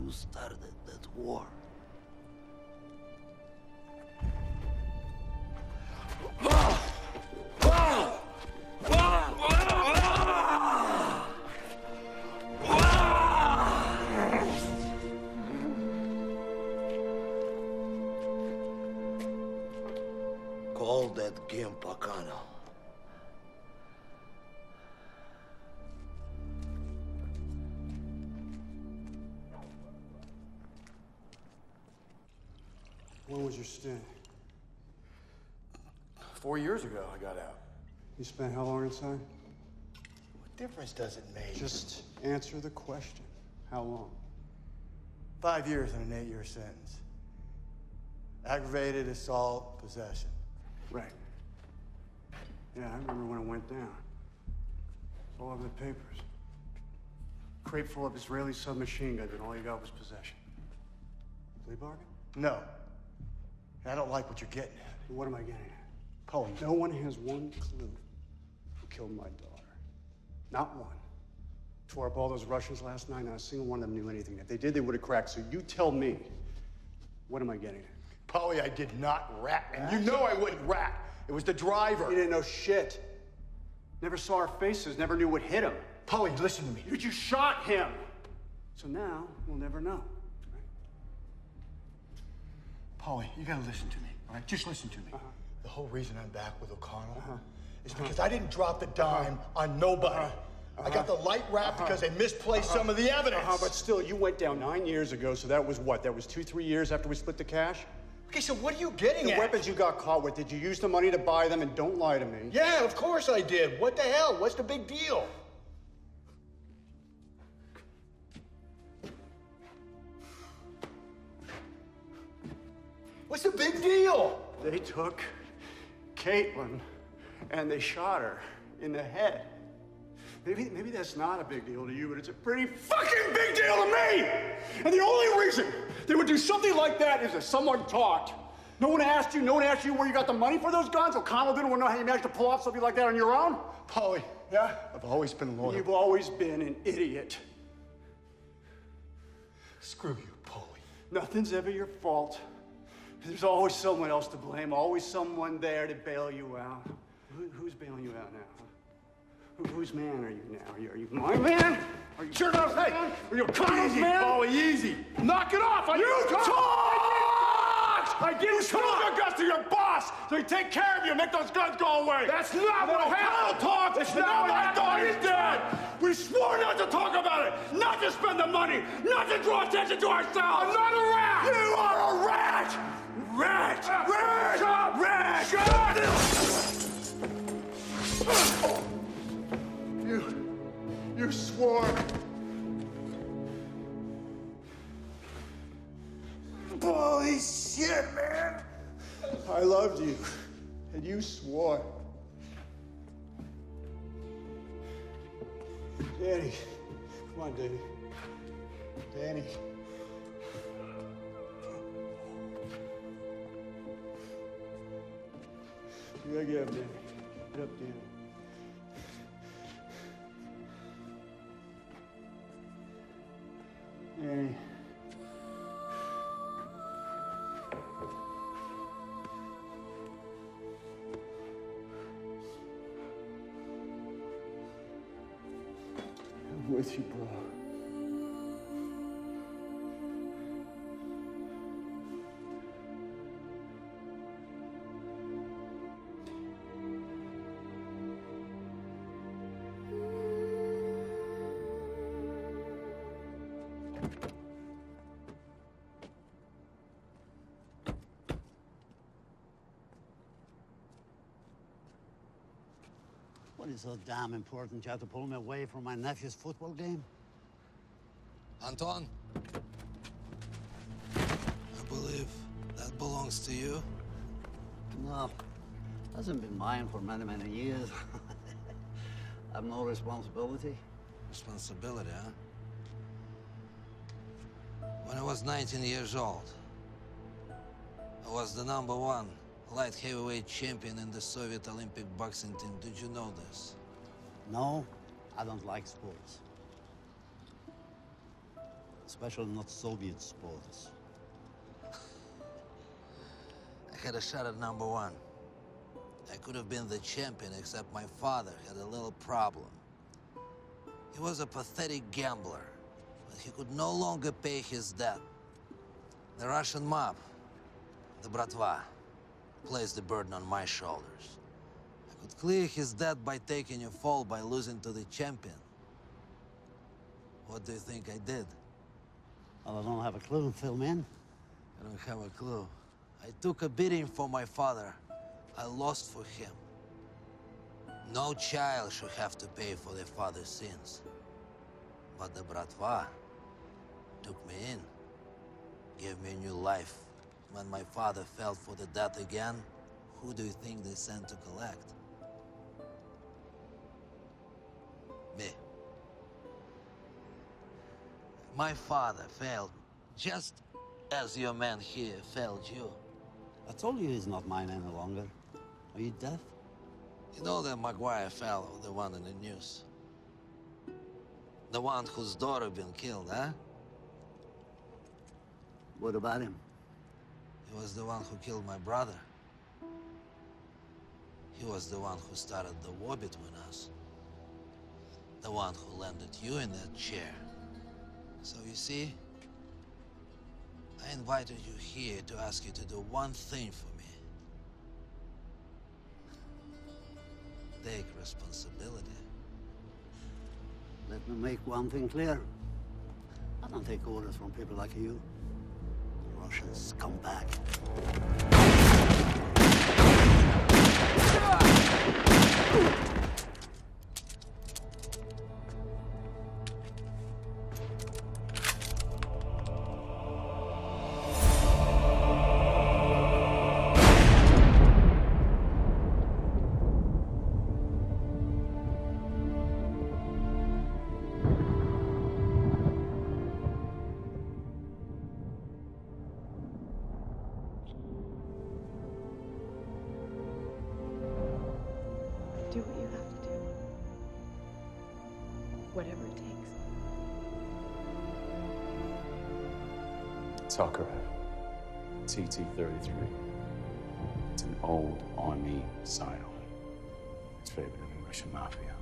You started that war. Call that gimp O'Connell. When was your stint? 4 years ago, I got out. You spent how long inside? What difference does it make? Just answer the question. How long? 5 years and an 8-year sentence. Aggravated assault, possession. Right. Yeah, I remember when it went down. It's all over the papers. Crate full of Israeli submachine guns, and all you got was possession. Plea bargain? No. I don't like what you're getting at. What am I getting at? Paulie, No one has one clue who killed my daughter. Not one. Tore up all those Russians last night, not a single one of them knew anything. If they did, they would have cracked. So you tell me, what am I getting at? Paulie, I did not rat. And you know I wouldn't rat. It was the driver. You didn't know shit. Never saw our faces, never knew what hit him. Paulie, listen to me. You shot him. So now, we'll never know. Paulie, you gotta listen to me, all right? Just listen to me. The whole reason I'm back with O'Connell is because I didn't drop the dime on nobody. I got the light rap because they misplaced some of the evidence. But still, you went down 9 years ago, so that was what? That was 2-3 years after we split the cash? Okay, so what are you getting The at? weapons you got caught with, did you use the money to buy them? And don't lie to me. Yeah, of course I did. What the hell? What's the big deal? What's the big deal? They took Caitlin and they shot her in the head. Maybe that's not a big deal to you, but it's a pretty fucking big deal to me! And the only reason they would do something like that is if someone talked. No one asked you where you got the money for those guns? O'Connell didn't want to know how you managed to pull off something like that on your own? Paulie, yeah? I've always been loyal. You've always been an idiot. Screw you, Paulie. Nothing's ever your fault. There's always someone else to blame, always someone there to bail you out. Who's bailing you out now? Whose man are you now? Are you my man? Are you sure man? Are you O'Connell's man? Paulie, easy. Knock it off! You talk! I didn't talk! Your guts to your boss, so he take care of you, make those guns go away. That's not what O'Connell talked. That's not what I thought he's dead. We swore not to talk about it, not to spend the money, not to draw attention to ourselves. I'm not a rat. You are a rat. Rat! Rat! Shut up! Rat! You swore. Holy shit, man! I loved you, and you swore. Danny, come on, Danny. Danny. You gotta get up, Danny. Get up, Danny. with you, bro. What is so damn important you have to pull me away from my nephew's football game? Anton, I believe that belongs to you. No, hasn't been mine for many, many years. I have no responsibility. Responsibility, huh? When I was 19 years old, I was the #1 light heavyweight champion in the Soviet Olympic boxing team. Did you know this? No, I don't like sports. Especially not Soviet sports. I had a shot at #1. I could have been the champion, except my father had a little problem. He was a pathetic gambler, but he could no longer pay his debt. The Russian mob, the Bratva, placed the burden on my shoulders. I could clear his debt by taking a fall by losing to the champion. What do you think I did? Well, I don't have a clue. Fill me in. I don't have a clue. I took a beating for my father. I lost for him. No child should have to pay for their father's sins. But the Bratva took me in, gave me a new life. When my father fell for the debt again, who do you think they sent to collect? Me. My father failed just as your man here failed you. I told you he's not mine any longer. Are you deaf? You know that Maguire fellow, the one in the news? The one whose daughter been killed, huh? What about him? He was the one who killed my brother. He was the one who started the war between us. The one who landed you in that chair. So you see, I invited you here to ask you to do one thing for me. Take responsibility. Let me make one thing clear. I don't take orders from people like you. Russian scumbag. Do what you have to do. Whatever it takes. Tokarev, TT-33. It's an old army sidearm. It's favored in the Russian mafia.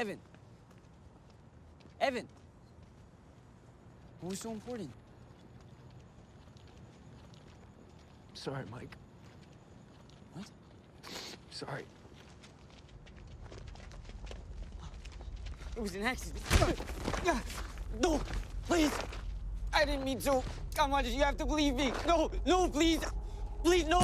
Evan. Evan. What was so important? Sorry, Mike. What? Sorry. It was an accident. No, please. I didn't mean to. Come on, you have to believe me. No, no, please. Please, no.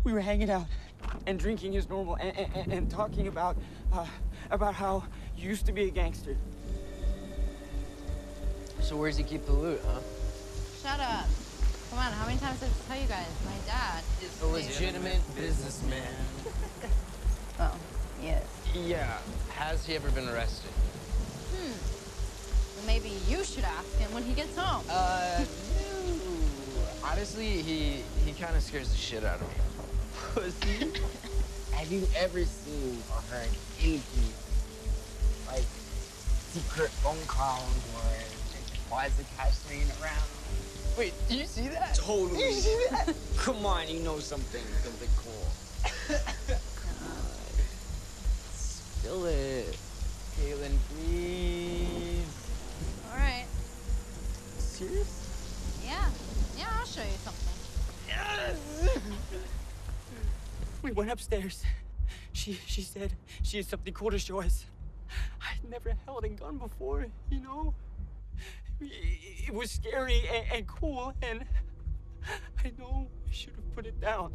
We were hanging out and drinking as normal and talking about how you used to be a gangster. So where's he keep the loot, huh? Shut up. Come on, how many times have I tell you guys? My dad is A legitimate businessman. Oh, yes. Yeah. Has he ever been arrested? Well, maybe you should ask him when he gets home. No. Honestly, he kind of scares the shit out of me. Pussy. Have you ever seen or heard anything like secret phone calls or closet cash laying around? Wait, do you see that? Totally. You see that? Come on, you know something cool. Spill it. Caitlin, please. All right. Serious? Yeah. Yeah, I'll show you something. Yes! We went upstairs. She said she had something cool to show us. I'd never held a gun before, you know? It was scary and cool, and I know I should have put it down.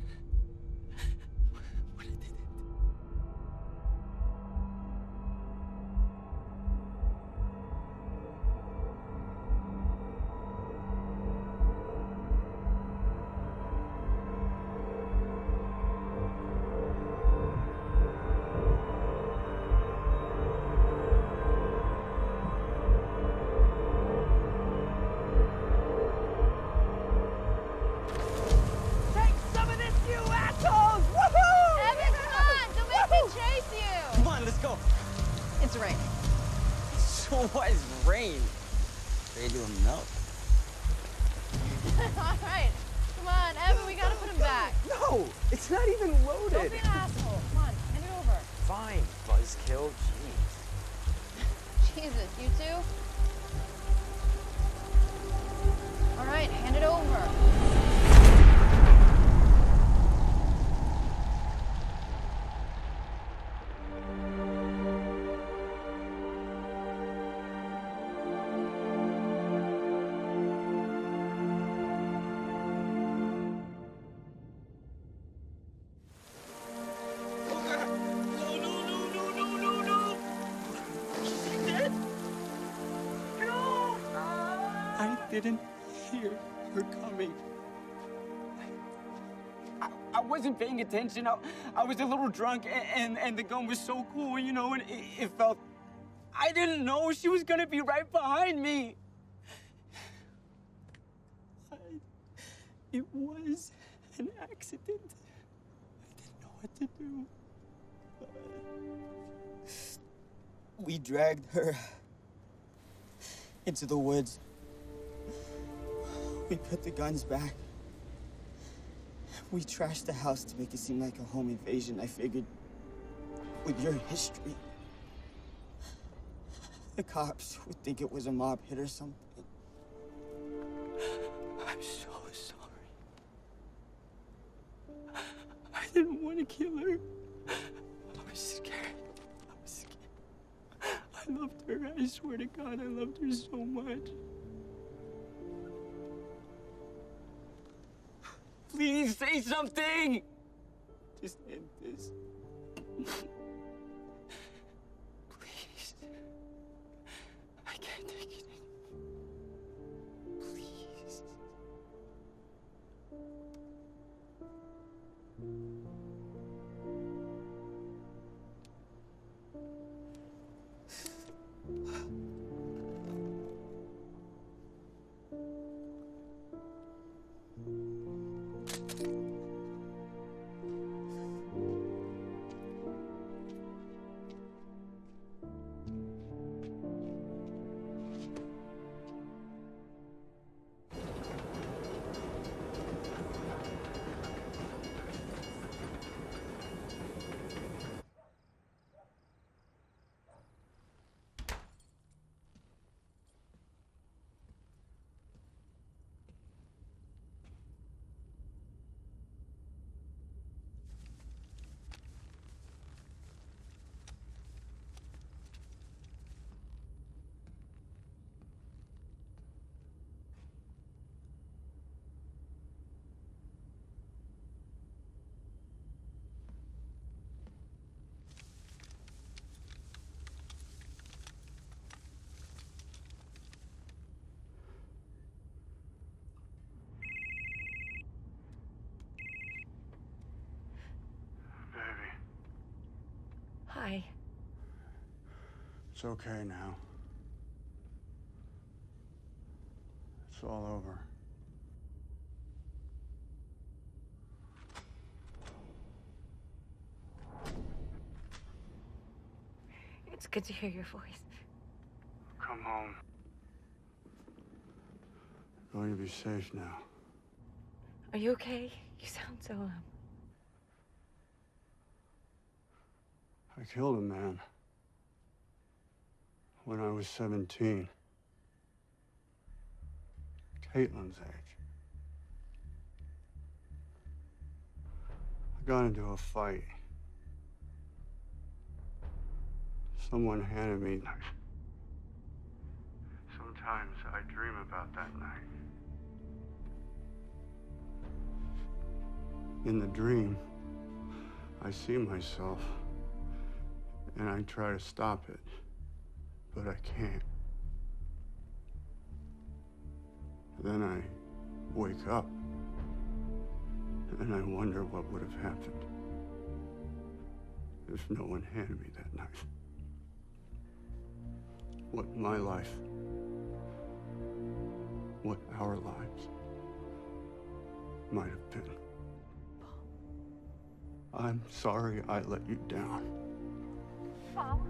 But I didn't. It's rain. So what is rain? Ready to melt. All right. Come on, Evan, we gotta put him back. No, it's not even loaded. Don't be an asshole. Come on, hand it over. Fine, buzzkill. Jeez. Jesus, you two? All right, hand it over. I didn't hear her coming. I wasn't paying attention. I was a little drunk, and the gun was so cool, you know, and it felt... I didn't know she was gonna be right behind me. It was an accident. I didn't know what to do. We dragged her into the woods. We put the guns back. We trashed the house to make it seem like a home invasion. I figured, with your history, the cops would think it was a mob hit or something. I'm so sorry. I didn't want to kill her. I was scared. I was scared. I loved her. I swear to God, I loved her so much. Please say something! Just end this. Please. I can't take it anymore. Please. It's okay now. It's all over. It's good to hear your voice. Come home. You're going to be safe now. Are you okay? You sound so, I killed a man when I was 17. Caitlin's age. I got into a fight. Someone handed me. Sometimes I dream about that night. In the dream, I see myself, and I try to stop it, but I can't. Then I wake up, and I wonder what would have happened if no one handed me that knife. What my life, what our lives might have been. I'm sorry I let you down. Paul.